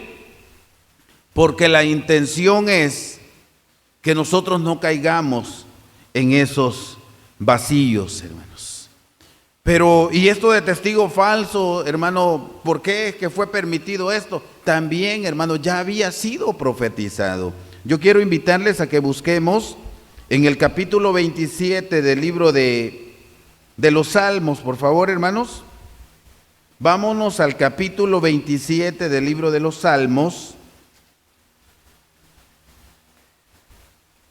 porque la intención es que nosotros no caigamos en esos vacíos, hermanos. Pero, y esto de testigo falso, hermano, ¿por qué es que fue permitido esto? También, hermano, ya había sido profetizado. Yo quiero invitarles a que busquemos en el capítulo 27 del libro de los Salmos, por favor, hermanos. Vámonos al capítulo 27 del libro de los Salmos.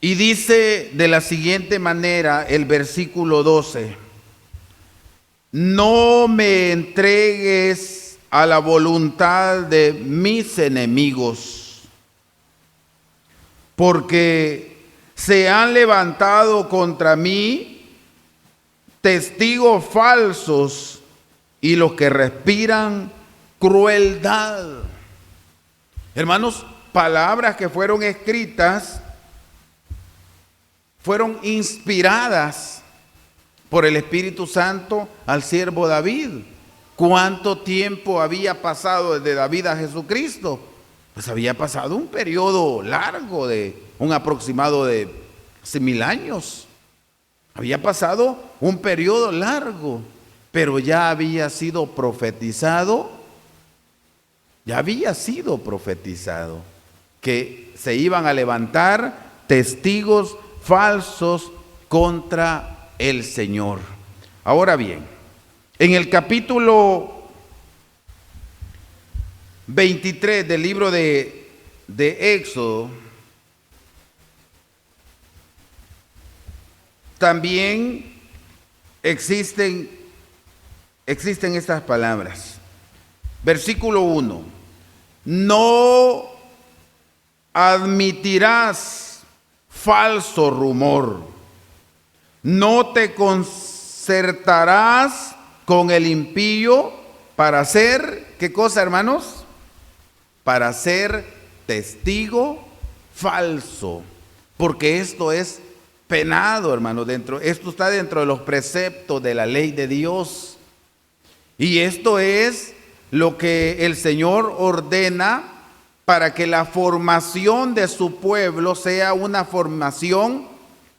Y dice de la siguiente manera el versículo 12: no me entregues a la voluntad de mis enemigos, porque se han levantado contra mí testigos falsos y los que respiran crueldad. Hermanos, palabras que fueron escritas, fueron inspiradas por el Espíritu Santo al siervo David. ¿Cuánto tiempo había pasado desde David a Jesucristo? Pues había pasado un periodo largo, de un aproximado de 1000 años. Había pasado un periodo largo, pero ya había sido profetizado, que se iban a levantar testigos falsos contra el Señor. Ahora bien, en el capítulo 23 del libro de Éxodo, también existen estas palabras. Versículo 1: no admitirás falso rumor, no te concertarás con el impío para ser, ¿qué cosa, hermanos? Para ser testigo falso, porque esto es penado, hermano, esto está dentro de los preceptos de la ley de Dios. Y esto es lo que el Señor ordena para que la formación de su pueblo sea una formación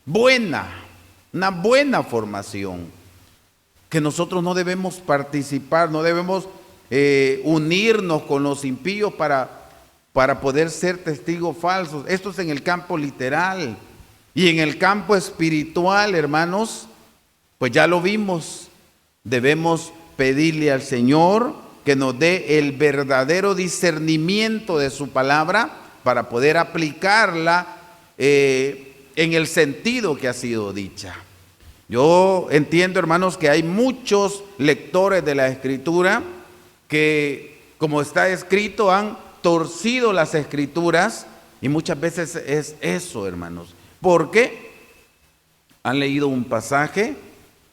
buena, una buena formación. Que nosotros no debemos participar, no debemos unirnos con los impíos para poder ser testigos falsos. Esto es en el campo literal. Y en el campo espiritual, hermanos, pues ya lo vimos. Debemos pedirle al Señor que nos dé el verdadero discernimiento de su palabra para poder aplicarla en el sentido que ha sido dicha. Yo entiendo, hermanos, que hay muchos lectores de la Escritura que, como está escrito, han torcido las Escrituras, y muchas veces es eso, hermanos, porque han leído un pasaje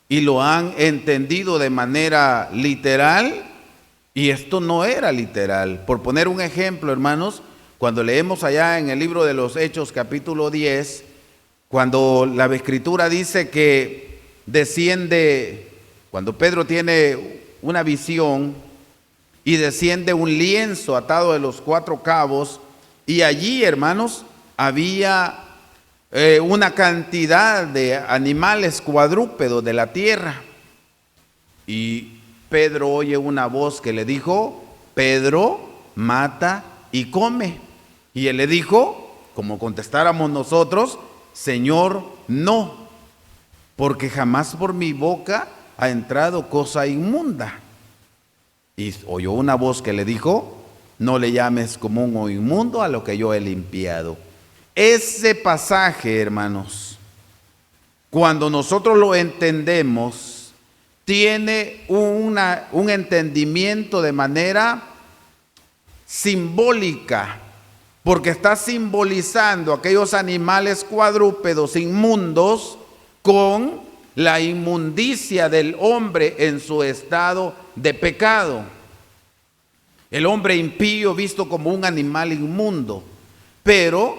y lo han entendido de manera literal, y esto no era literal. Por poner un ejemplo, hermanos, cuando leemos allá en el libro de los Hechos, capítulo 10, cuando la Escritura dice que desciende, cuando Pedro tiene una visión y desciende un lienzo atado de los 4 cabos, y allí, hermanos, había una cantidad de animales cuadrúpedos de la tierra. Y Pedro oye una voz que le dijo: Pedro, mata y come. Y él le dijo, como contestáramos nosotros: Señor, no, porque jamás por mi boca ha entrado cosa inmunda. Y oyó una voz que le dijo: no le llames común o inmundo a lo que yo he limpiado. Ese pasaje, hermanos, cuando nosotros lo entendemos, tiene un entendimiento de manera simbólica, porque está simbolizando aquellos animales cuadrúpedos inmundos con la inmundicia del hombre en su estado de pecado. El hombre impío visto como un animal inmundo. Pero,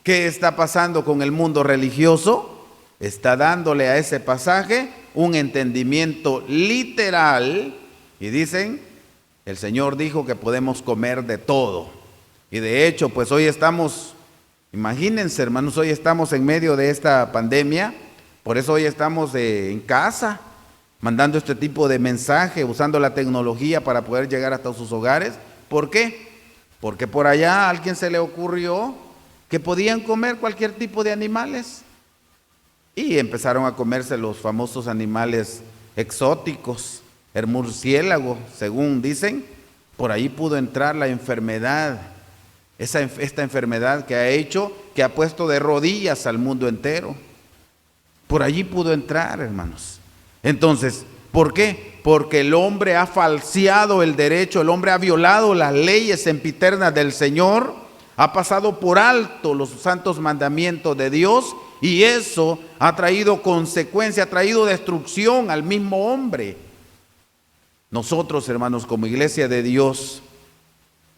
¿qué está pasando con el mundo religioso? Está dándole a ese pasaje un entendimiento literal y dicen, el Señor dijo que podemos comer de todo. Y de hecho, pues hoy estamos, imagínense hermanos, hoy estamos en medio de esta pandemia. Por eso hoy estamos en casa, mandando este tipo de mensaje, usando la tecnología para poder llegar hasta sus hogares. ¿Por qué? Porque por allá a alguien se le ocurrió que podían comer cualquier tipo de animales. Y empezaron a comerse los famosos animales exóticos, el murciélago, según dicen. Por ahí pudo entrar la enfermedad, esta enfermedad que ha hecho, que ha puesto de rodillas al mundo entero. Por allí pudo entrar, hermanos. Entonces, ¿por qué? Porque el hombre ha falseado el derecho, el hombre ha violado las leyes sempiternas del Señor, ha pasado por alto los santos mandamientos de Dios y eso ha traído consecuencia, ha traído destrucción al mismo hombre. Nosotros, hermanos, como iglesia de Dios,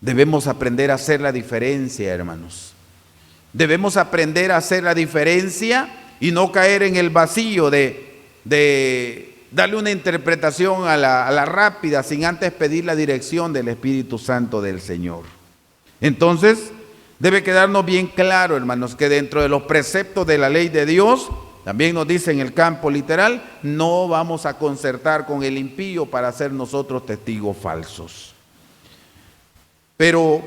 debemos aprender a hacer la diferencia, hermanos. Debemos aprender a hacer la diferencia y no caer en el vacío de darle una interpretación a la rápida sin antes pedir la dirección del Espíritu Santo del Señor. Entonces, debe quedarnos bien claro, hermanos, que dentro de los preceptos de la ley de Dios, también nos dice en el campo literal, no vamos a concertar con el impío para ser nosotros testigos falsos. Pero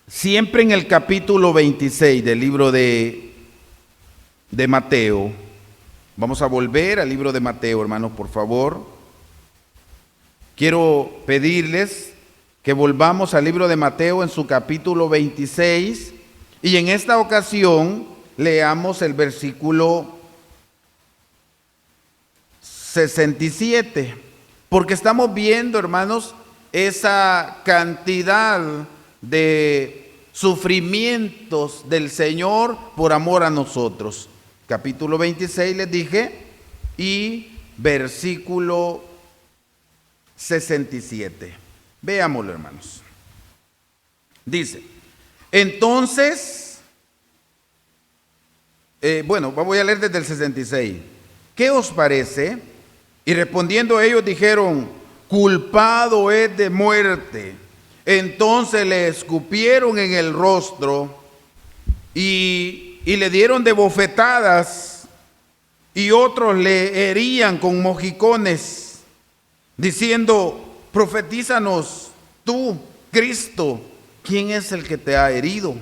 siempre en el capítulo 26 del libro de Mateo, vamos a volver al libro de Mateo, hermanos, por favor. Quiero pedirles que volvamos al libro de Mateo en su capítulo 26 y en esta ocasión leamos el versículo 67, porque estamos viendo, hermanos, esa cantidad de sufrimientos del Señor por amor a nosotros. Capítulo 26 les dije y versículo 67. Veámoslo, hermanos. Dice, entonces, voy a leer desde el 66. ¿Qué os parece? Y respondiendo ellos dijeron, culpado es de muerte. Entonces le escupieron en el rostro y le dieron de bofetadas y otros le herían con mojicones, diciendo, profetízanos tú, Cristo, ¿quién es el que te ha herido?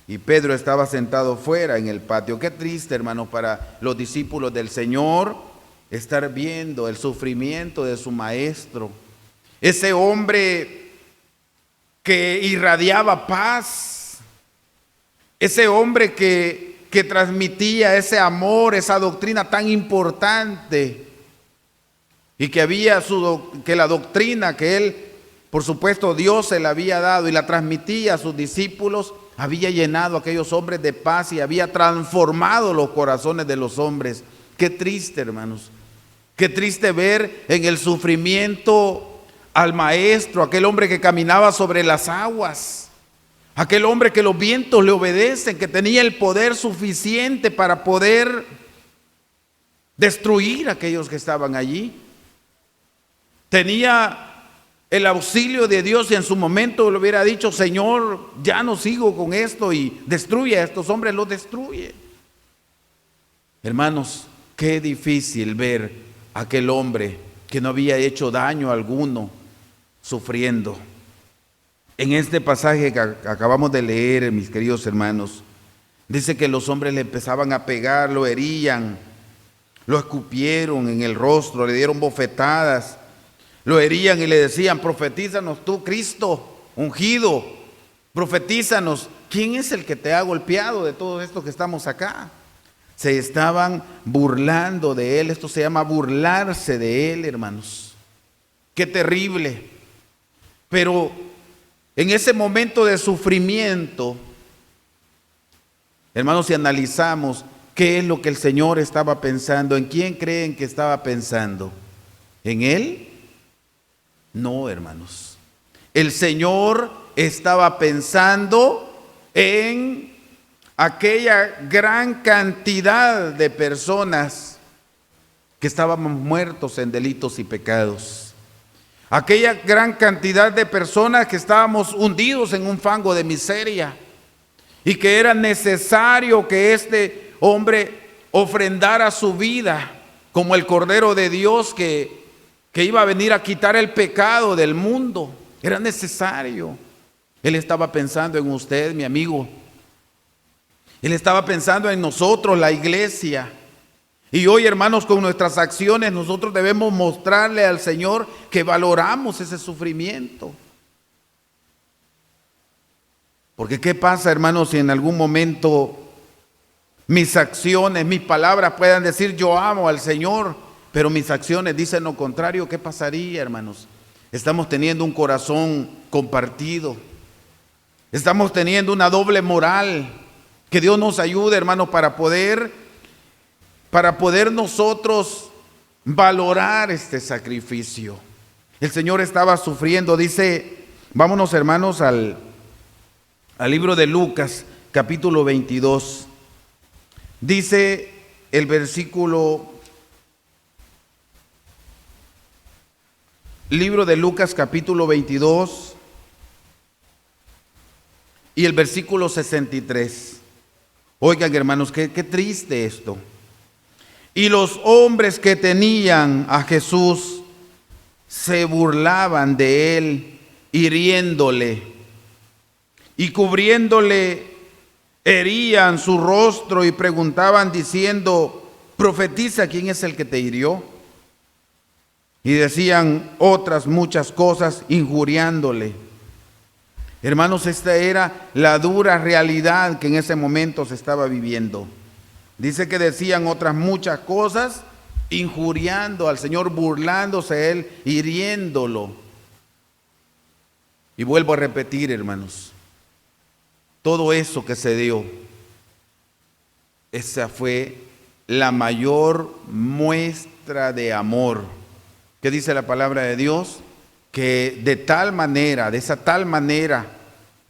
Y Pedro estaba sentado fuera en el patio. Qué triste, hermanos, para los discípulos del Señor estar viendo el sufrimiento de su maestro, ese hombre que irradiaba paz, ese hombre que transmitía ese amor, esa doctrina tan importante, y que había que la doctrina que él, por supuesto, Dios se la había dado y la transmitía a sus discípulos, había llenado a aquellos hombres de paz y había transformado los corazones de los hombres. Qué triste, hermanos, qué triste ver en el sufrimiento al maestro, aquel hombre que caminaba sobre las aguas, aquel hombre que los vientos le obedecen, que tenía el poder suficiente para poder destruir a aquellos que estaban allí. Tenía el auxilio de Dios y en su momento le hubiera dicho, Señor, ya no sigo con esto y destruye a estos hombres, los destruye. Hermanos, qué difícil ver a aquel hombre que no había hecho daño alguno sufriendo. En este pasaje que acabamos de leer, mis queridos hermanos, dice que los hombres le empezaban a pegar, lo herían, lo escupieron en el rostro, le dieron bofetadas, lo herían y le decían, profetízanos tú, Cristo ungido, profetízanos, ¿quién es el que te ha golpeado de todo esto que estamos acá? Se estaban burlando de él. Esto se llama burlarse de él, hermanos. Qué terrible. Pero en ese momento de sufrimiento, hermanos, si analizamos ¿qué es lo que el Señor estaba pensando? ¿En quién creen que estaba pensando? ¿En Él? No, hermanos. El Señor estaba pensando en aquella gran cantidad de personas que estábamos muertos en delitos y pecados. Aquella gran cantidad de personas que estábamos hundidos en un fango de miseria y que era necesario que este hombre ofrendara su vida como el Cordero de Dios que iba a venir a quitar el pecado del mundo. Era necesario. Él estaba pensando en usted, mi amigo. Él estaba pensando en nosotros, la iglesia. Y hoy, hermanos, con nuestras acciones nosotros debemos mostrarle al Señor que valoramos ese sufrimiento. Porque ¿qué pasa, hermanos, si en algún momento mis acciones, mis palabras puedan decir yo amo al Señor, pero mis acciones dicen lo contrario? ¿Qué pasaría, hermanos? Estamos teniendo un corazón compartido. Estamos teniendo una doble moral. Que Dios nos ayude, hermanos, para poder nosotros valorar este sacrificio. El Señor estaba sufriendo, dice, vámonos, hermanos, al libro de Lucas, capítulo 22. Dice el libro de Lucas, capítulo 22 y el versículo 63. Oigan, hermanos, qué triste esto. Y los hombres que tenían a Jesús se burlaban de él, hiriéndole, y cubriéndole herían su rostro y preguntaban diciendo: profetiza, ¿quién es el que te hirió? Y decían otras muchas cosas injuriándole. Hermanos, esta era la dura realidad que en ese momento se estaba viviendo. Dice que decían otras muchas cosas, injuriando al Señor, burlándose de él, hiriéndolo. Y vuelvo a repetir, hermanos, todo eso que se dio, esa fue la mayor muestra de amor. ¿Qué dice la palabra de Dios? Que de tal manera, de esa tal manera,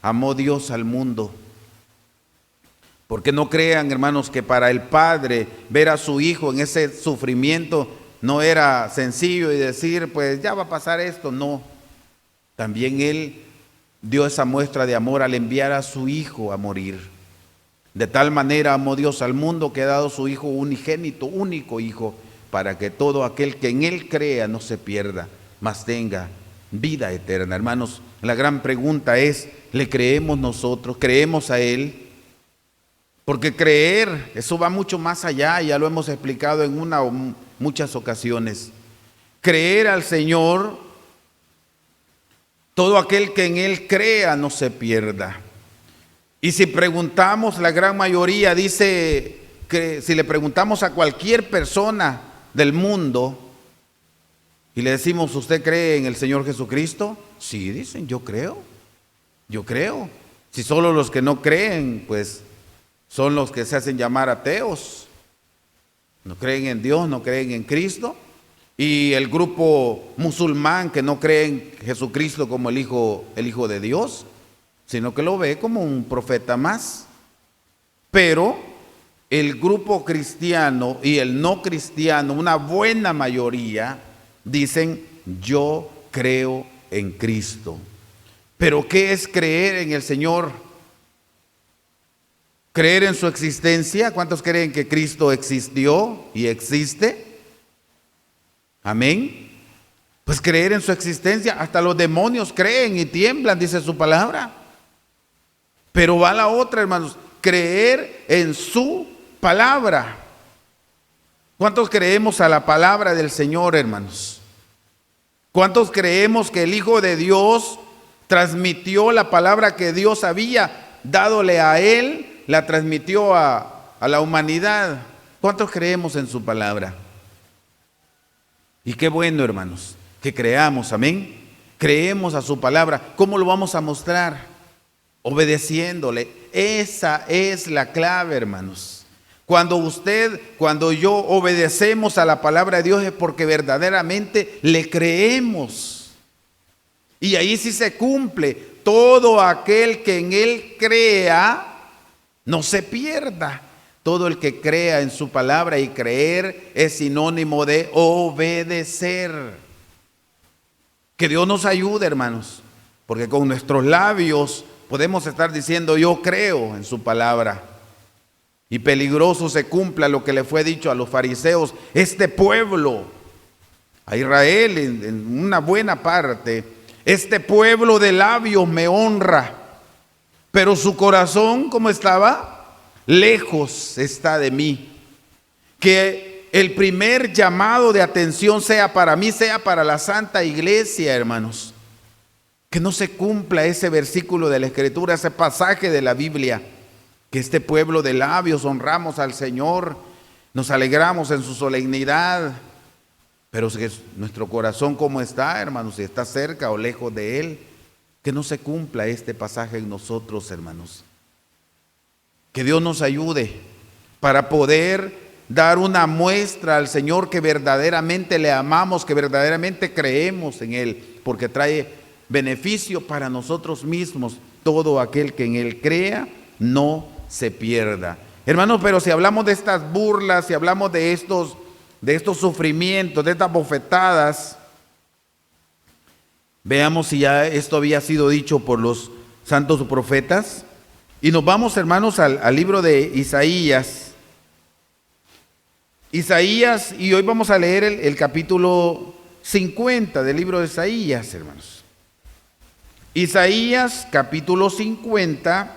amó Dios al mundo. Porque no crean, hermanos, que para el Padre ver a su Hijo en ese sufrimiento no era sencillo y decir, pues ya va a pasar esto. No, también Él dio esa muestra de amor al enviar a su Hijo a morir. De tal manera amó Dios al mundo que ha dado su Hijo unigénito, único Hijo, para que todo aquel que en Él crea no se pierda, mas tenga vida eterna. Hermanos, la gran pregunta es, ¿le creemos nosotros? ¿Creemos a Él? Porque creer, eso va mucho más allá, ya lo hemos explicado en una o muchas ocasiones. Creer al Señor, todo aquel que en Él crea no se pierda. Y si preguntamos, la gran mayoría dice que si le preguntamos a cualquier persona del mundo y le decimos, ¿usted cree en el Señor Jesucristo? Sí, dicen, yo creo. Si solo los que no creen, pues son los que se hacen llamar ateos. No creen en Dios, no creen en Cristo. Y el grupo musulmán que no cree en Jesucristo como el Hijo de Dios, sino que lo ve como un profeta más. Pero el grupo cristiano y el no cristiano, una buena mayoría, dicen, yo creo en Cristo. Pero ¿qué es creer en el Señor? ¿Creer en su existencia? ¿Cuántos creen que Cristo existió y existe? Amén. Pues creer en su existencia, hasta los demonios creen y tiemblan, dice su palabra. Pero va la otra, hermanos, creer en su palabra. ¿Cuántos creemos a la palabra del Señor, hermanos? ¿Cuántos creemos que el Hijo de Dios transmitió la palabra que Dios había dádole a Él? La transmitió a la humanidad. ¿Cuántos creemos en su palabra? Y qué bueno, hermanos, que creamos, amén. Creemos a su palabra. ¿Cómo lo vamos a mostrar? Obedeciéndole. Esa es la clave, hermanos. Cuando yo obedecemos a la palabra de Dios es porque verdaderamente le creemos. Y ahí sí se cumple: todo aquel que en Él crea no se pierda. Todo el que crea en su palabra, y creer es sinónimo de obedecer. Que Dios nos ayude, hermanos, porque con nuestros labios podemos estar diciendo yo creo en su palabra, y peligroso se cumpla lo que le fue dicho a los fariseos: este pueblo, a Israel en una buena parte, este pueblo de labios me honra, pero su corazón, ¿cómo estaba? Lejos está de mí. Que el primer llamado de atención sea para mí, sea para la Santa Iglesia, hermanos. Que no se cumpla ese versículo de la Escritura, ese pasaje de la Biblia, que este pueblo de labios honramos al Señor, nos alegramos en su solemnidad, pero que nuestro corazón, ¿cómo está, hermanos? Si está cerca o lejos de Él. Que no se cumpla este pasaje en nosotros, hermanos. Que Dios nos ayude para poder dar una muestra al Señor que verdaderamente le amamos, que verdaderamente creemos en Él, porque trae beneficio para nosotros mismos. Todo aquel que en Él crea no se pierda. Hermanos, pero si hablamos de estas burlas, si hablamos de estos sufrimientos, de estas bofetadas, veamos si ya esto había sido dicho por los santos profetas. Y nos vamos, hermanos, al libro de Isaías. Isaías, y hoy vamos a leer el capítulo 50 del libro de Isaías, hermanos. Isaías, capítulo 50.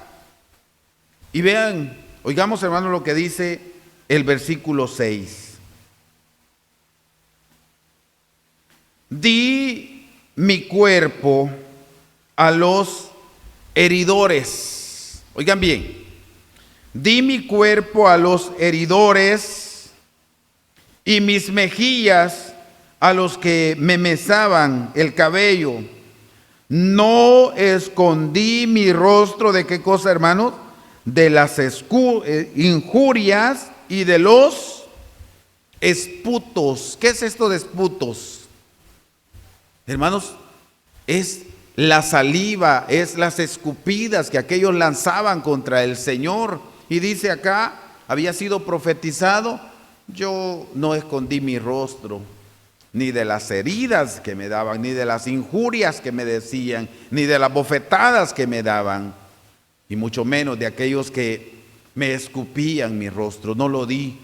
Y vean, oigamos, hermanos, lo que dice el versículo 6. Di mi cuerpo a los heridores. Oigan bien, di mi cuerpo a los heridores y mis mejillas a los que me mesaban el cabello. No escondí mi rostro de qué cosa, hermanos, de las injurias y de los esputos. ¿Qué es esto de esputos? Hermanos, es la saliva, es las escupidas que aquellos lanzaban contra el Señor. Y dice acá, había sido profetizado: yo no escondí mi rostro, ni de las heridas que me daban, ni de las injurias que me decían, ni de las bofetadas que me daban, y mucho menos de aquellos que me escupían mi rostro. No lo di,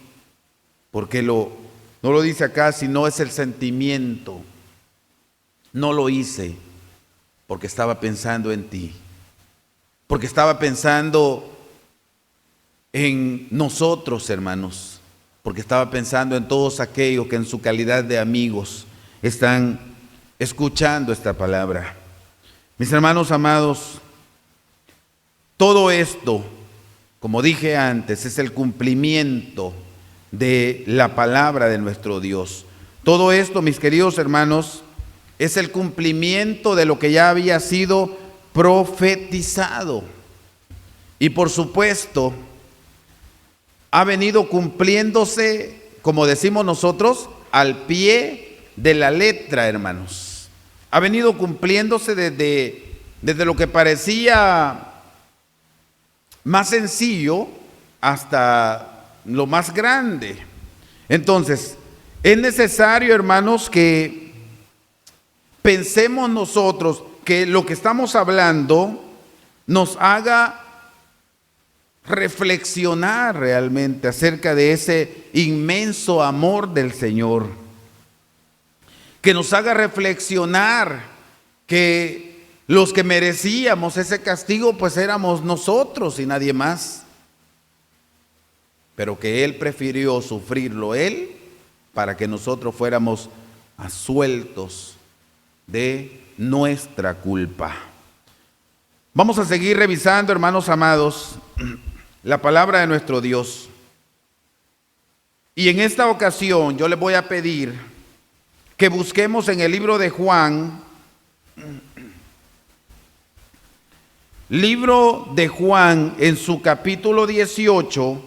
porque no lo dice acá, sino es el sentimiento. No lo hice porque estaba pensando en ti, porque estaba pensando en nosotros, hermanos, porque estaba pensando en todos aquellos que en su calidad de amigos están escuchando esta palabra. Mis hermanos amados, todo esto, como dije antes, es el cumplimiento de la palabra de nuestro Dios. Todo esto, mis queridos hermanos, es el cumplimiento de lo que ya había sido profetizado. Y por supuesto, ha venido cumpliéndose, como decimos nosotros, al pie de la letra, hermanos. Ha venido cumpliéndose desde lo que parecía más sencillo hasta lo más grande. Entonces, es necesario, hermanos, que pensemos nosotros que lo que estamos hablando nos haga reflexionar realmente acerca de ese inmenso amor del Señor. Que nos haga reflexionar que los que merecíamos ese castigo pues éramos nosotros y nadie más. Pero que Él prefirió sufrirlo Él para que nosotros fuéramos absueltos de nuestra culpa. Vamos a seguir revisando, hermanos amados, la palabra de nuestro Dios. Y en esta ocasión yo les voy a pedir que busquemos en el libro de Juan, en su capítulo 18,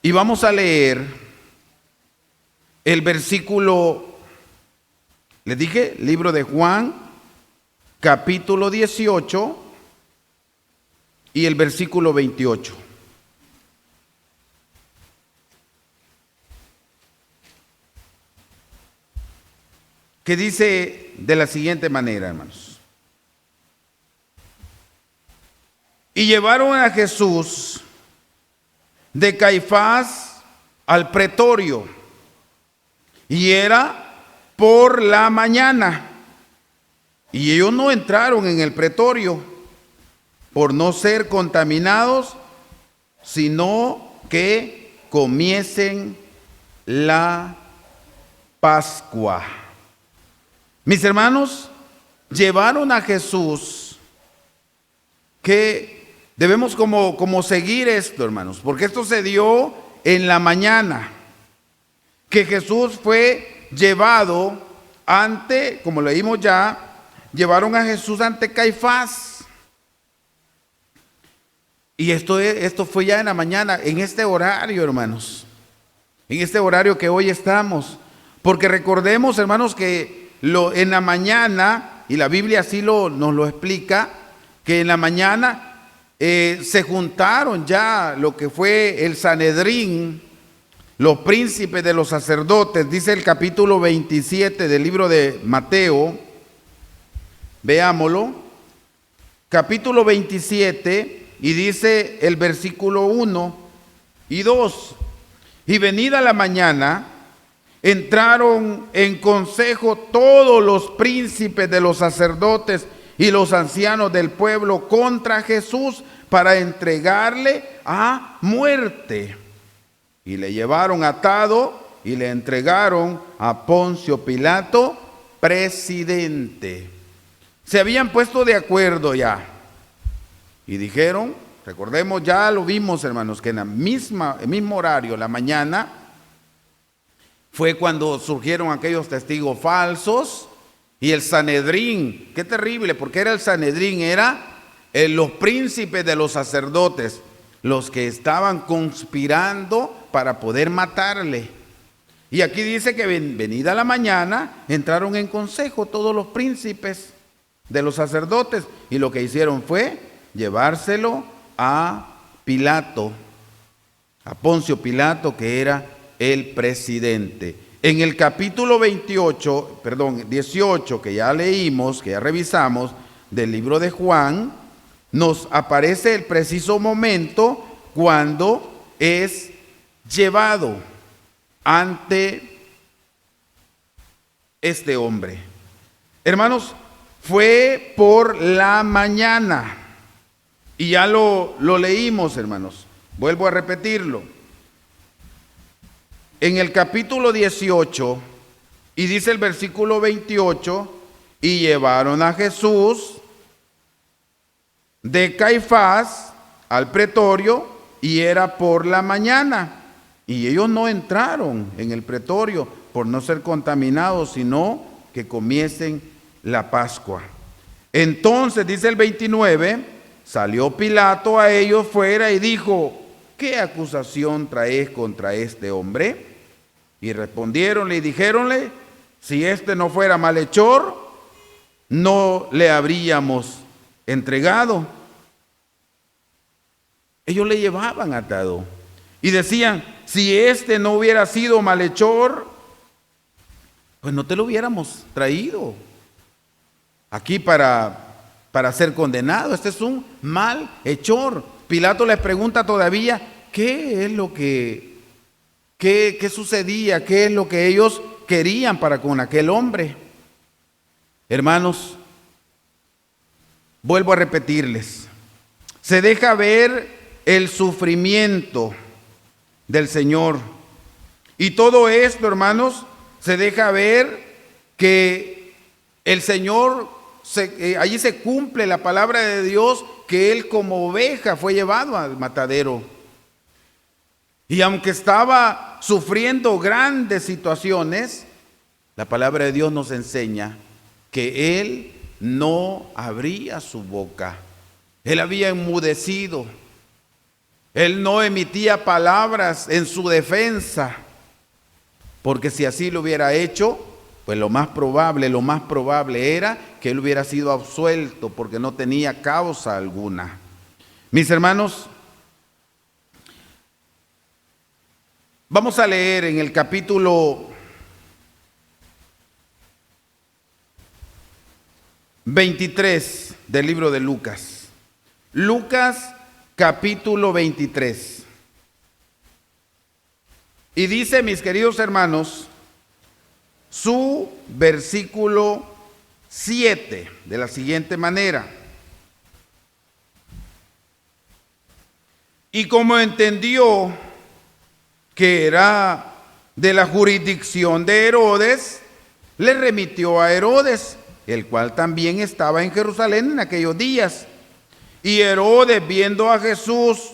Y vamos a leer el versículo, les dije, libro de Juan, capítulo 18 y el versículo 28. Que dice de la siguiente manera, hermanos. Y llevaron a Jesús de Caifás al pretorio, y era por la mañana, y ellos no entraron en el pretorio por no ser contaminados, sino que comiesen la Pascua. Mis hermanos, llevaron a Jesús, que debemos como seguir esto, hermanos, porque esto se dio en la mañana, que Jesús fue llevado ante, como leímos ya, llevaron a Jesús ante Caifás. Y esto fue ya en la mañana, en este horario, hermanos, en este horario que hoy estamos, porque recordemos, hermanos, que en la mañana, y la Biblia así nos lo explica, que en la mañana se juntaron ya lo que fue el Sanedrín, los príncipes de los sacerdotes, dice el capítulo 27 del libro de Mateo, veámoslo, capítulo 27, y dice el versículo 1 y 2, y venida la mañana, entraron en consejo todos los príncipes de los sacerdotes y los ancianos del pueblo contra Jesús para entregarle a muerte. Y le llevaron atado y le entregaron a Poncio Pilato, presidente. Se habían puesto de acuerdo ya. Y dijeron, recordemos, ya lo vimos, hermanos, que en el mismo horario, la mañana, fue cuando surgieron aquellos testigos falsos y el Sanedrín. Qué terrible, porque era el Sanedrín, era los príncipes de los sacerdotes, los que estaban conspirando para poder matarle. Y aquí dice que venida la mañana, entraron en consejo todos los príncipes de los sacerdotes, y lo que hicieron fue llevárselo a Pilato, a Poncio Pilato, que era el presidente. En el capítulo 18, que ya leímos, que ya revisamos, del libro de Juan, nos aparece el preciso momento cuando es llevado ante este hombre. Hermanos, fue por la mañana, y ya lo leímos, hermanos. Vuelvo a repetirlo. En el capítulo 18, y dice el versículo 28, y llevaron a Jesús de Caifás al pretorio, y era por la mañana, y ellos no entraron en el pretorio por no ser contaminados, sino que comiesen la Pascua. Entonces, dice el 29, salió Pilato a ellos fuera y dijo: ¿qué acusación traéis contra este hombre? Y respondieronle y dijéronle: si este no fuera malhechor, no le habríamos entregado. Ellos le llevaban atado y decían: si este no hubiera sido malhechor, pues no te lo hubiéramos traído aquí para ser condenado. Este es un malhechor. Pilato les pregunta todavía qué es lo que ¿Qué sucedía? ¿Qué es lo que ellos querían para con aquel hombre? Hermanos, vuelvo a repetirles, se deja ver el sufrimiento del Señor. Y todo esto, hermanos, se deja ver que el Señor, allí se cumple la palabra de Dios, que Él como oveja fue llevado al matadero. Y aunque estaba sufriendo grandes situaciones, la palabra de Dios nos enseña que Él no abría su boca. Él había enmudecido. Él no emitía palabras en su defensa, porque si así lo hubiera hecho, pues lo más probable era que él hubiera sido absuelto, porque no tenía causa alguna. Mis hermanos, vamos a leer en el capítulo 23 del libro de Lucas. Lucas capítulo 23. Y dice, mis queridos hermanos, su versículo 7 de la siguiente manera: y como entendió que era de la jurisdicción de Herodes, le remitió a Herodes, el cual también estaba en Jerusalén en aquellos días. Y Herodes, viendo a Jesús,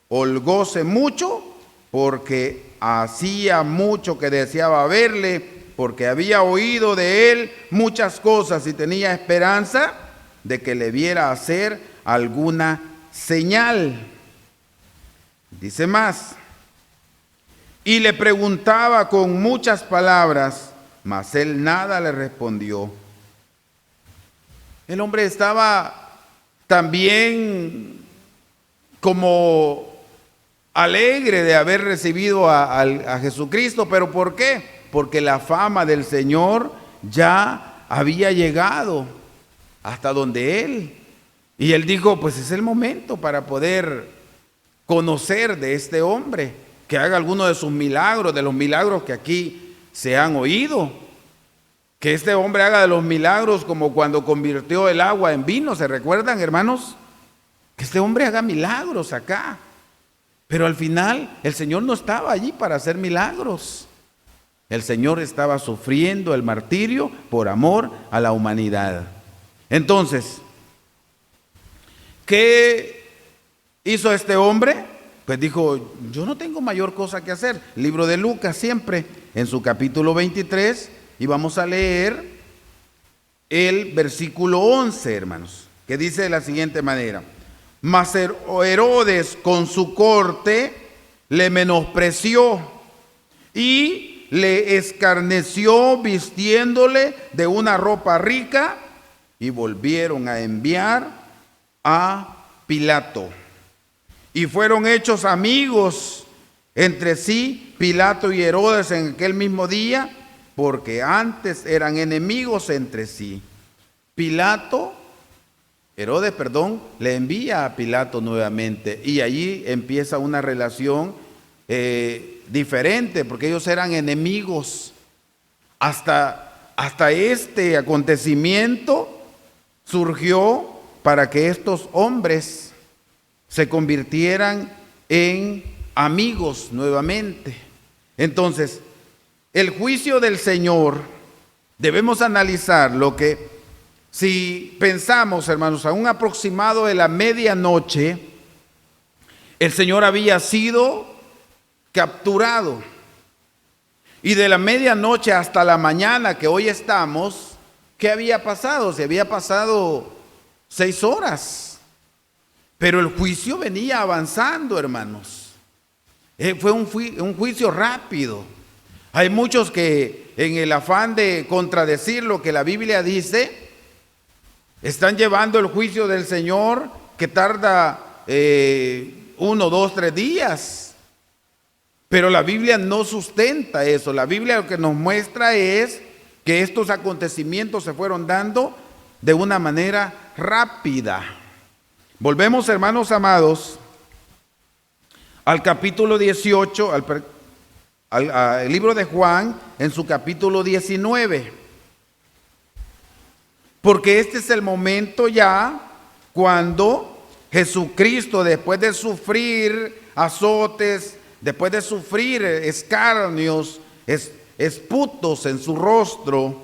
holgóse mucho, porque hacía mucho que deseaba verle, porque había oído de él muchas cosas y tenía esperanza de que le viera hacer alguna señal. Dice más: y le preguntaba con muchas palabras, mas él nada le respondió. El hombre estaba también como alegre de haber recibido a Jesucristo. ¿Pero por qué? Porque la fama del Señor ya había llegado hasta donde él. Y él dijo, pues es el momento para poder conocer de este hombre, que haga alguno de sus milagros, de los milagros que aquí se han oído. Que este hombre haga de los milagros como cuando convirtió el agua en vino. ¿Se recuerdan, hermanos? Que este hombre haga milagros acá. Pero al final el Señor no estaba allí para hacer milagros. El Señor estaba sufriendo el martirio por amor a la humanidad. Entonces, ¿qué hizo este hombre? Pues dijo, yo no tengo mayor cosa que hacer. Libro de Lucas siempre, en su capítulo 23, y vamos a leer el versículo 11, hermanos, que dice de la siguiente manera: mas Herodes con su corte le menospreció y le escarneció vistiéndole de una ropa rica, y volvieron a enviar a Pilato. Y fueron hechos amigos entre sí Pilato y Herodes en aquel mismo día, porque antes eran enemigos entre sí. Herodes, le envía a Pilato nuevamente, y allí empieza una relación diferente, porque ellos eran enemigos. Hasta este acontecimiento surgió para que estos hombres se convirtieran en amigos nuevamente. Entonces, el juicio del Señor, debemos analizar lo que, si pensamos, hermanos, a un aproximado de la medianoche, el Señor había sido capturado. Y de la medianoche hasta la mañana que hoy estamos, ¿qué había pasado? Se había pasado 6 horas. Pero el juicio venía avanzando, hermanos. Fue un juicio rápido. Hay muchos que, en el afán de contradecir lo que la Biblia dice, están llevando el juicio del Señor, que tarda 1, 2, 3 días. Pero la Biblia no sustenta eso. La Biblia lo que nos muestra es que estos acontecimientos se fueron dando de una manera rápida. Volvemos, hermanos amados, al capítulo 18, al libro de Juan, en su capítulo 19. Porque este es el momento ya cuando Jesucristo, después de sufrir azotes, después de sufrir escarnios, esputos en su rostro,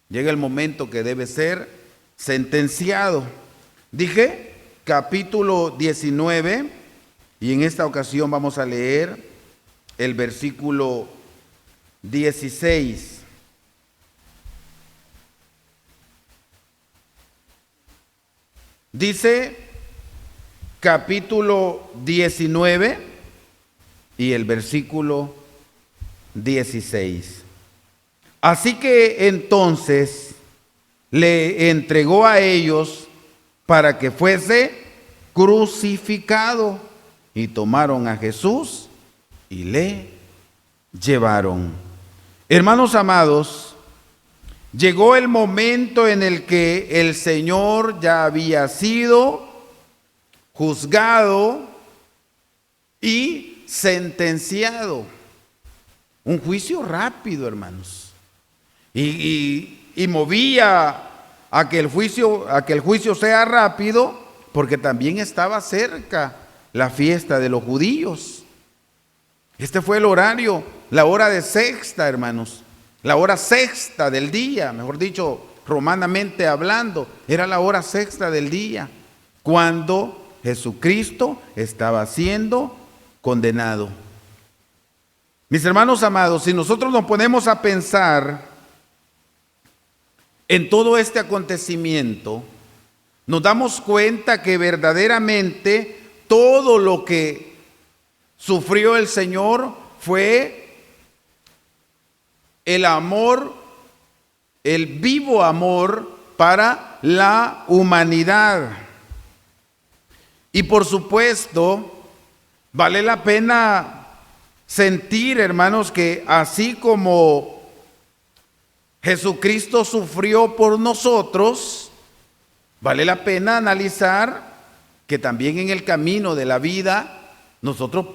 llega el momento que debe ser sentenciado. Dije capítulo 19, y en esta ocasión vamos a leer el versículo 16. Dice capítulo 19 y el versículo 16. Así que entonces le entregó a ellos para que fuese crucificado, y tomaron a Jesús y le llevaron. Hermanos amados, llegó el momento en el que el Señor ya había sido juzgado y sentenciado. Un juicio rápido, hermanos. Y movía a que el juicio sea rápido, porque también estaba cerca la fiesta de los judíos. Este fue el horario, la hora de sexta, hermanos. La hora sexta del día, mejor dicho, romanamente hablando, era la hora sexta del día, cuando Jesucristo estaba siendo condenado. Mis hermanos amados, si nosotros nos ponemos a pensar en todo este acontecimiento, nos damos cuenta que verdaderamente todo lo que sufrió el Señor fue el amor, el vivo amor para la humanidad. Y por supuesto, vale la pena sentir, hermanos, que así como Jesucristo sufrió por nosotros, vale la pena analizar que también en el camino de la vida nosotros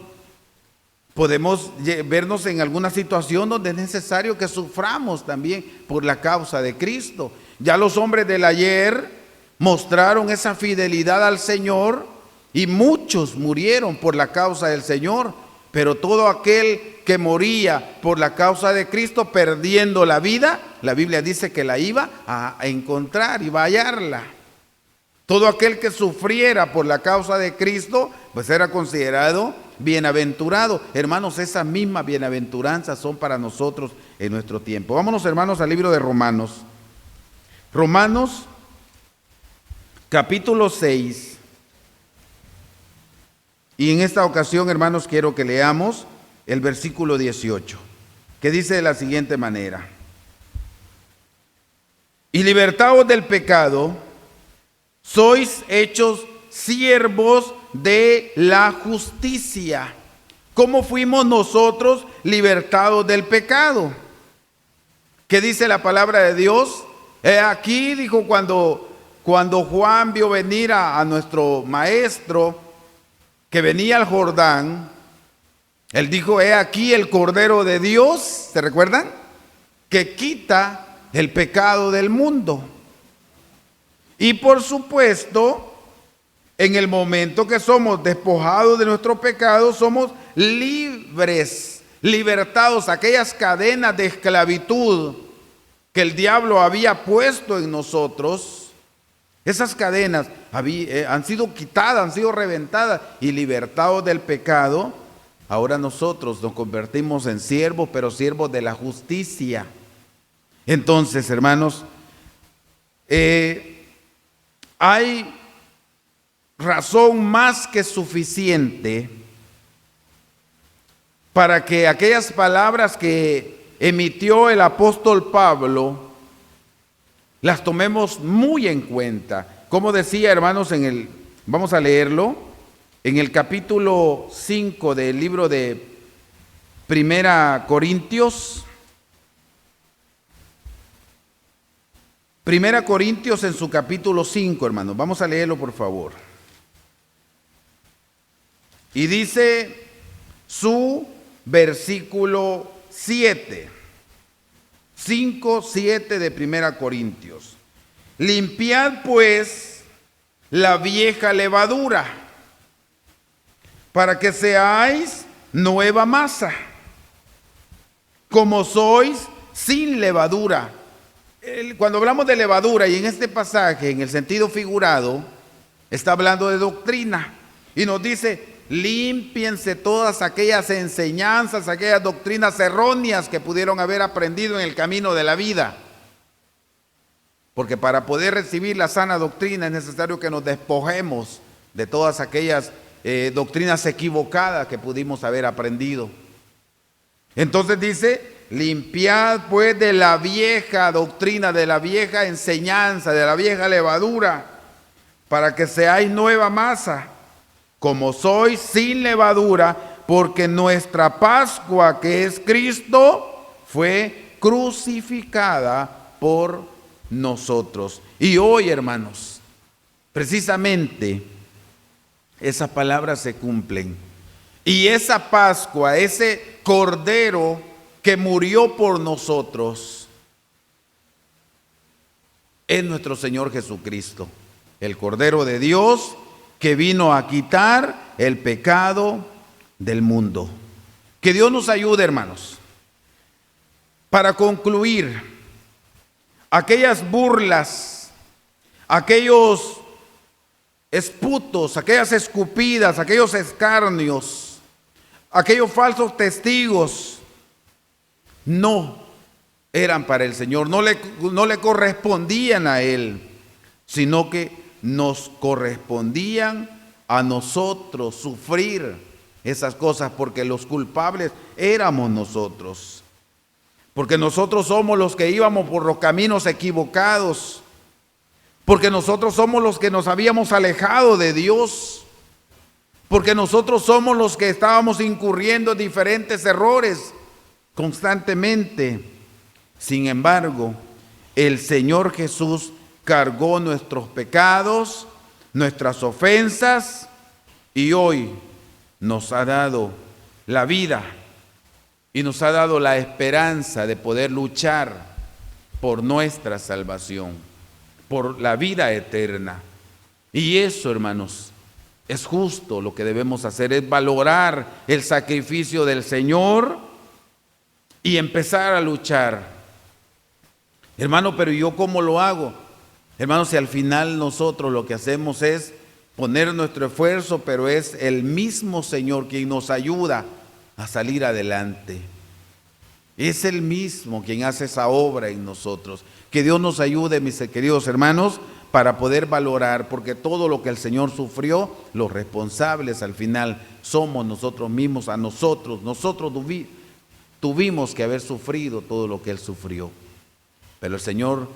podemos vernos en alguna situación donde es necesario que suframos también por la causa de Cristo. Ya los hombres del ayer mostraron esa fidelidad al Señor y muchos murieron por la causa del Señor, pero todo aquel que moría por la causa de Cristo perdiendo la vida, la Biblia dice que la iba a encontrar, iba a hallarla. Todo aquel que sufriera por la causa de Cristo, pues era considerado bienaventurado. Hermanos, esas mismas bienaventuranzas son para nosotros en nuestro tiempo. Vámonos, hermanos, al libro de Romanos. Romanos, capítulo 6. Y en esta ocasión, hermanos, quiero que leamos el versículo 18, que dice de la siguiente manera: y libertados del pecado, sois hechos siervos de la justicia. ¿Cómo fuimos nosotros libertados del pecado? ¿Qué dice la palabra de Dios? Aquí dijo cuando Juan vio venir a nuestro maestro, que venía al Jordán, él dijo: he aquí el Cordero de Dios, ¿se recuerdan? Que quita el pecado del mundo. Y por supuesto, en el momento que somos despojados de nuestro pecado, somos libres, libertados. Aquellas cadenas de esclavitud que el diablo había puesto en nosotros, esas cadenas han sido quitadas, han sido reventadas y libertados del pecado. Ahora nosotros nos convertimos en siervos, pero siervos de la justicia. Entonces, hermanos, hay razón más que suficiente para que aquellas palabras que emitió el apóstol Pablo las tomemos muy en cuenta. Como decía, hermanos, vamos a leerlo, en el capítulo 5 del libro de Primera Corintios. Primera Corintios en su capítulo 5, hermanos. Vamos a leerlo, por favor. Y dice su versículo 7. 5, 7 de Primera Corintios. Limpiad pues la vieja levadura, para que seáis nueva masa, como sois sin levadura. Cuando hablamos de levadura, y en este pasaje, en el sentido figurado, está hablando de doctrina. Y nos dice: límpiense todas aquellas enseñanzas, aquellas doctrinas erróneas que pudieron haber aprendido en el camino de la vida. Porque para poder recibir la sana doctrina es necesario que nos despojemos de todas aquellas doctrinas equivocadas que pudimos haber aprendido. Entonces dice, limpiad pues de la vieja doctrina, de la vieja enseñanza, de la vieja levadura, para que seáis nueva masa, como sois sin levadura, porque nuestra Pascua, que es Cristo, fue crucificada por nosotros. Y hoy, hermanos, precisamente esas palabras se cumplen. Y esa Pascua, ese Cordero que murió por nosotros, es nuestro Señor Jesucristo, el Cordero de Dios que vino a quitar el pecado del mundo. Que Dios nos ayude, hermanos. Para concluir, aquellas burlas, aquellos esputos, aquellas escupidas, aquellos escarnios, aquellos falsos testigos, no eran para el Señor, no le correspondían a Él, sino que nos correspondían a nosotros sufrir esas cosas, porque los culpables éramos nosotros. Porque nosotros somos los que íbamos por los caminos equivocados. Porque nosotros somos los que nos habíamos alejado de Dios. Porque nosotros somos los que estábamos incurriendo en diferentes errores constantemente. Sin embargo, el Señor Jesús cargó nuestros pecados, nuestras ofensas, y hoy nos ha dado la vida y nos ha dado la esperanza de poder luchar por nuestra salvación, por la vida eterna. Y eso, hermanos, es justo. Lo que debemos hacer es valorar el sacrificio del Señor y empezar a luchar. Hermano, pero ¿yo cómo lo hago? Hermano, si al final nosotros lo que hacemos es poner nuestro esfuerzo, pero es el mismo Señor quien nos ayuda a salir adelante. Es el mismo quien hace esa obra en nosotros. Que Dios nos ayude, mis queridos hermanos, para poder valorar, porque todo lo que el Señor sufrió, los responsables al final somos nosotros mismos. Nosotros tuvimos que haber sufrido todo lo que Él sufrió. Pero el Señor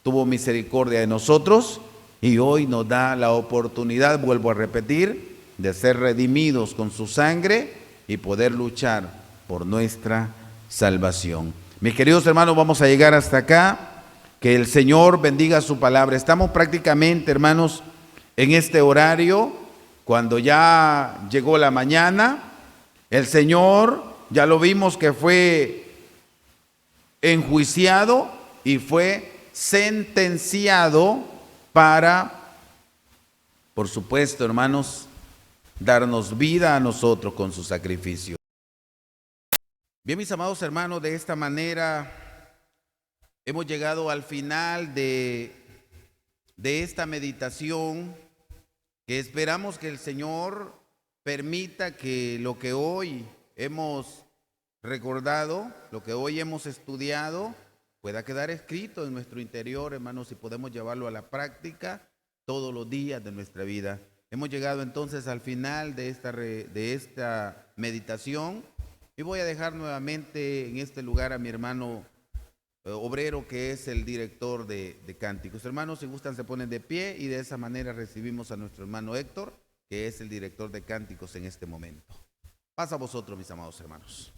tuvo misericordia de nosotros y hoy nos da la oportunidad, vuelvo a repetir, de ser redimidos con su sangre y poder luchar por nuestra salvación. Mis queridos hermanos, vamos a llegar hasta acá. Que el Señor bendiga su palabra. Estamos prácticamente, hermanos, en este horario, cuando ya llegó la mañana. El Señor, ya lo vimos que fue enjuiciado y fue sentenciado para, por supuesto, hermanos, darnos vida a nosotros con su sacrificio. Bien, mis amados hermanos, de esta manera hemos llegado al final de esta meditación, que esperamos que el Señor permita que lo que hoy hemos recordado, lo que hoy hemos estudiado, pueda quedar escrito en nuestro interior, hermanos, y podemos llevarlo a la práctica todos los días de nuestra vida. Hemos llegado entonces al final de esta meditación y voy a dejar nuevamente en este lugar a mi hermano obrero, que es el director de cánticos. Hermanos, si gustan se ponen de pie y de esa manera recibimos a nuestro hermano Héctor, que es el director de cánticos en este momento. Pasa a vosotros, mis amados hermanos.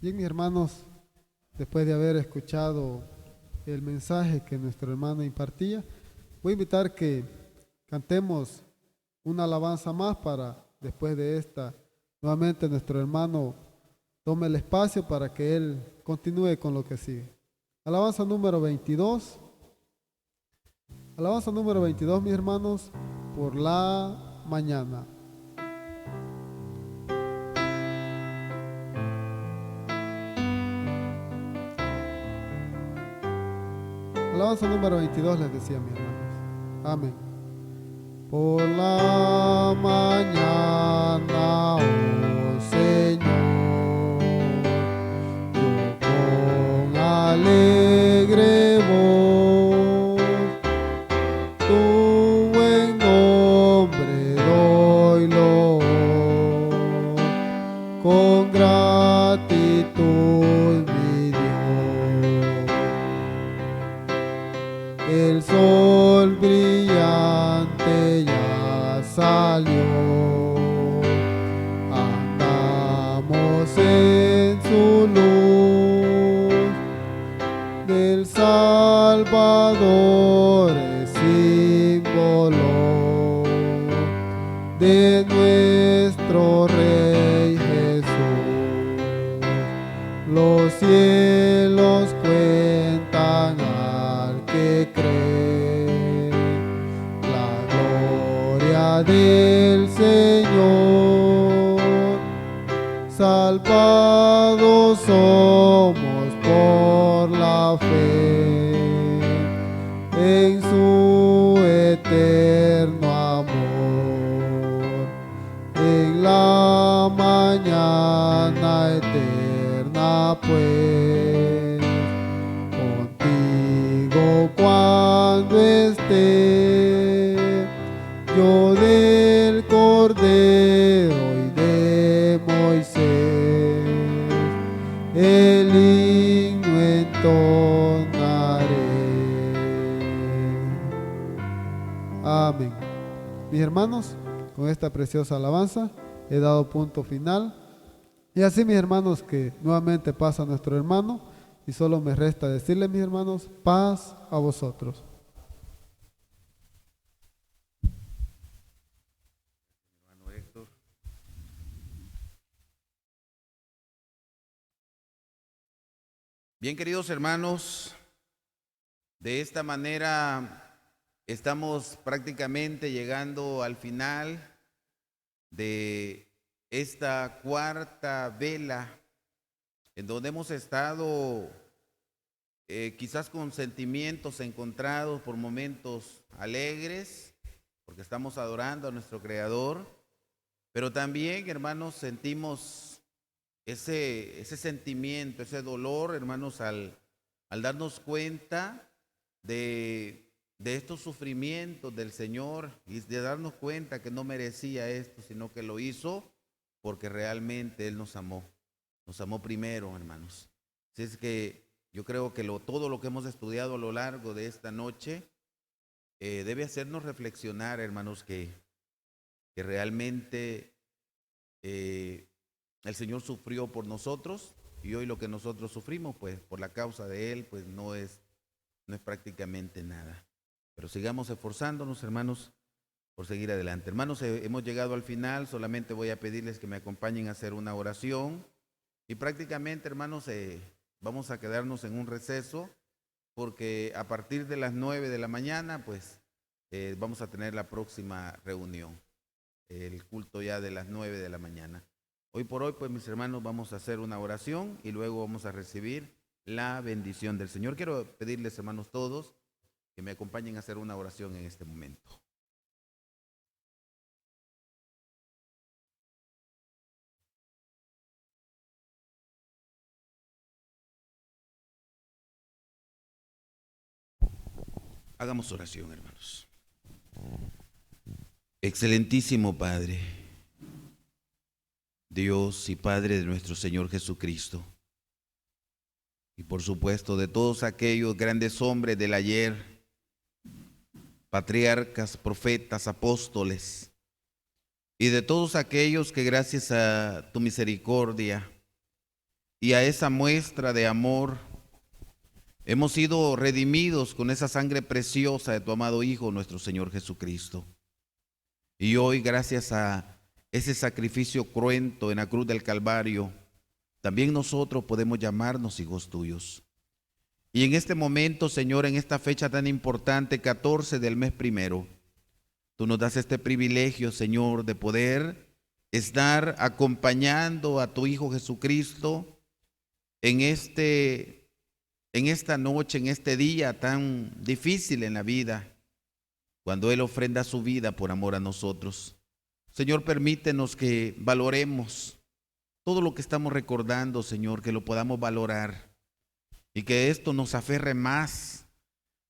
Bien, mis hermanos, después de haber escuchado el mensaje que nuestro hermano impartía, voy a invitar que cantemos una alabanza más para, después de esta, nuevamente nuestro hermano tome el espacio para que él continúe con lo que sigue. Alabanza número 22. Alabanza número 22, mis hermanos, por la mañana. Alabanza número 22 les decía, mis hermanos. Amén. Por la mañana, oh Señor, Salvador es símbolo de nuestro Rey Jesús. Los cielos cuentan al que cree la gloria del Señor. Salvados somos por la fe en su eterno amor. En la mañana eterna pues, contigo cuando esté yo del Cordero y de Moisés, el himno entonaré. Amén. Mis hermanos, con esta preciosa alabanza he dado punto final. Y así, mis hermanos, que nuevamente pasa nuestro hermano, y solo me resta decirle, mis hermanos, paz a vosotros. Hermano Héctor. Bien, queridos hermanos, de esta manera estamos prácticamente llegando al final de esta cuarta vela, en donde hemos estado quizás con sentimientos encontrados, por momentos alegres, porque estamos adorando a nuestro Creador, pero también, hermanos, sentimos ese sentimiento, ese dolor, hermanos, al darnos cuenta de estos sufrimientos del Señor y de darnos cuenta que no merecía esto, sino que lo hizo porque realmente Él nos amó primero, hermanos. Así es que yo creo que todo lo que hemos estudiado a lo largo de esta noche debe hacernos reflexionar, hermanos, que realmente el Señor sufrió por nosotros, y hoy lo que nosotros sufrimos, pues por la causa de Él, pues no es prácticamente nada. Pero sigamos esforzándonos, hermanos, por seguir adelante. Hermanos, hemos llegado al final. Solamente voy a pedirles que me acompañen a hacer una oración. Y prácticamente, hermanos, vamos a quedarnos en un receso, porque a partir de las 9 de la mañana, pues vamos a tener la próxima reunión, el culto ya de las 9 de la mañana. Hoy por hoy, pues mis hermanos, vamos a hacer una oración y luego vamos a recibir la bendición del Señor. Quiero pedirles, hermanos, todos, que me acompañen a hacer una oración en este momento. Hagamos oración, hermanos. Excelentísimo Padre, Dios y Padre de nuestro Señor Jesucristo, y por supuesto de todos aquellos grandes hombres del ayer, patriarcas, profetas, apóstoles, y de todos aquellos que gracias a tu misericordia y a esa muestra de amor hemos sido redimidos con esa sangre preciosa de tu amado Hijo, nuestro Señor Jesucristo. Y hoy, gracias a ese sacrificio cruento en la cruz del Calvario, también nosotros podemos llamarnos hijos tuyos. Y en este momento, Señor, en esta fecha tan importante, 14 del mes primero, tú nos das este privilegio, Señor, de poder estar acompañando a tu Hijo Jesucristo en esta noche, en este día tan difícil en la vida, cuando Él ofrenda su vida por amor a nosotros. Señor, permítenos que valoremos todo lo que estamos recordando, Señor, que lo podamos valorar y que esto nos aferre más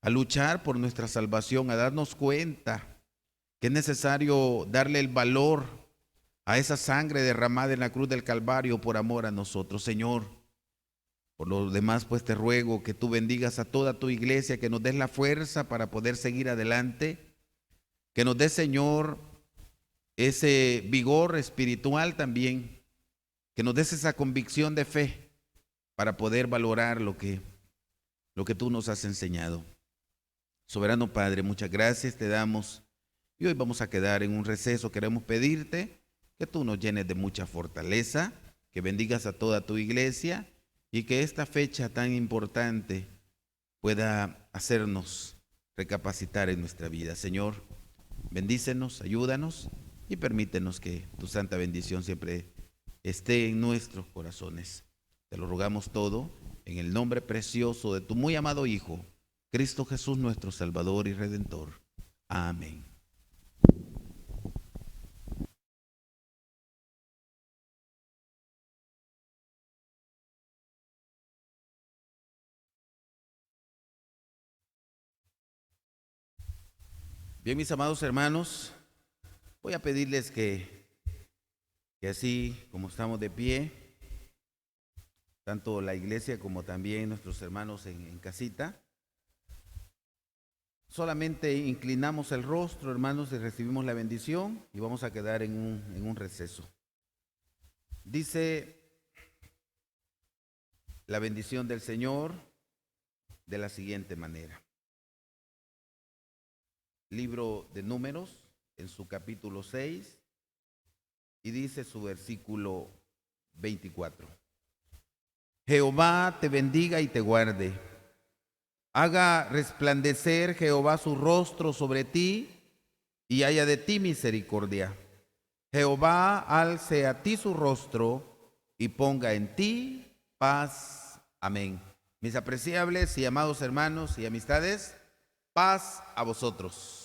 a luchar por nuestra salvación, a darnos cuenta que es necesario darle el valor a esa sangre derramada en la cruz del Calvario por amor a nosotros, Señor. Por lo demás, pues te ruego que tú bendigas a toda tu iglesia, que nos des la fuerza para poder seguir adelante, que nos des, Señor, ese vigor espiritual también, que nos des esa convicción de fe para poder valorar lo que tú nos has enseñado. Soberano Padre, muchas gracias te damos. Y hoy vamos a quedar en un receso. Queremos pedirte que tú nos llenes de mucha fortaleza, que bendigas a toda tu iglesia y que esta fecha tan importante pueda hacernos recapacitar en nuestra vida. Señor, bendícenos, ayúdanos y permítenos que tu santa bendición siempre esté en nuestros corazones. Te lo rogamos todo en el nombre precioso de tu muy amado Hijo, Cristo Jesús, nuestro Salvador y Redentor. Amén. Bien, mis amados hermanos, voy a pedirles que así como estamos de pie, tanto la iglesia como también nuestros hermanos en casita, solamente inclinamos el rostro, hermanos, y recibimos la bendición y vamos a quedar en un receso. Dice la bendición del Señor de la siguiente manera. Libro de Números, en su capítulo 6, y dice su versículo 24. Jehová te bendiga y te guarde. Haga resplandecer Jehová su rostro sobre ti y haya de ti misericordia. Jehová alce a ti su rostro y ponga en ti paz. Amén. Mis apreciables y amados hermanos y amistades, paz a vosotros.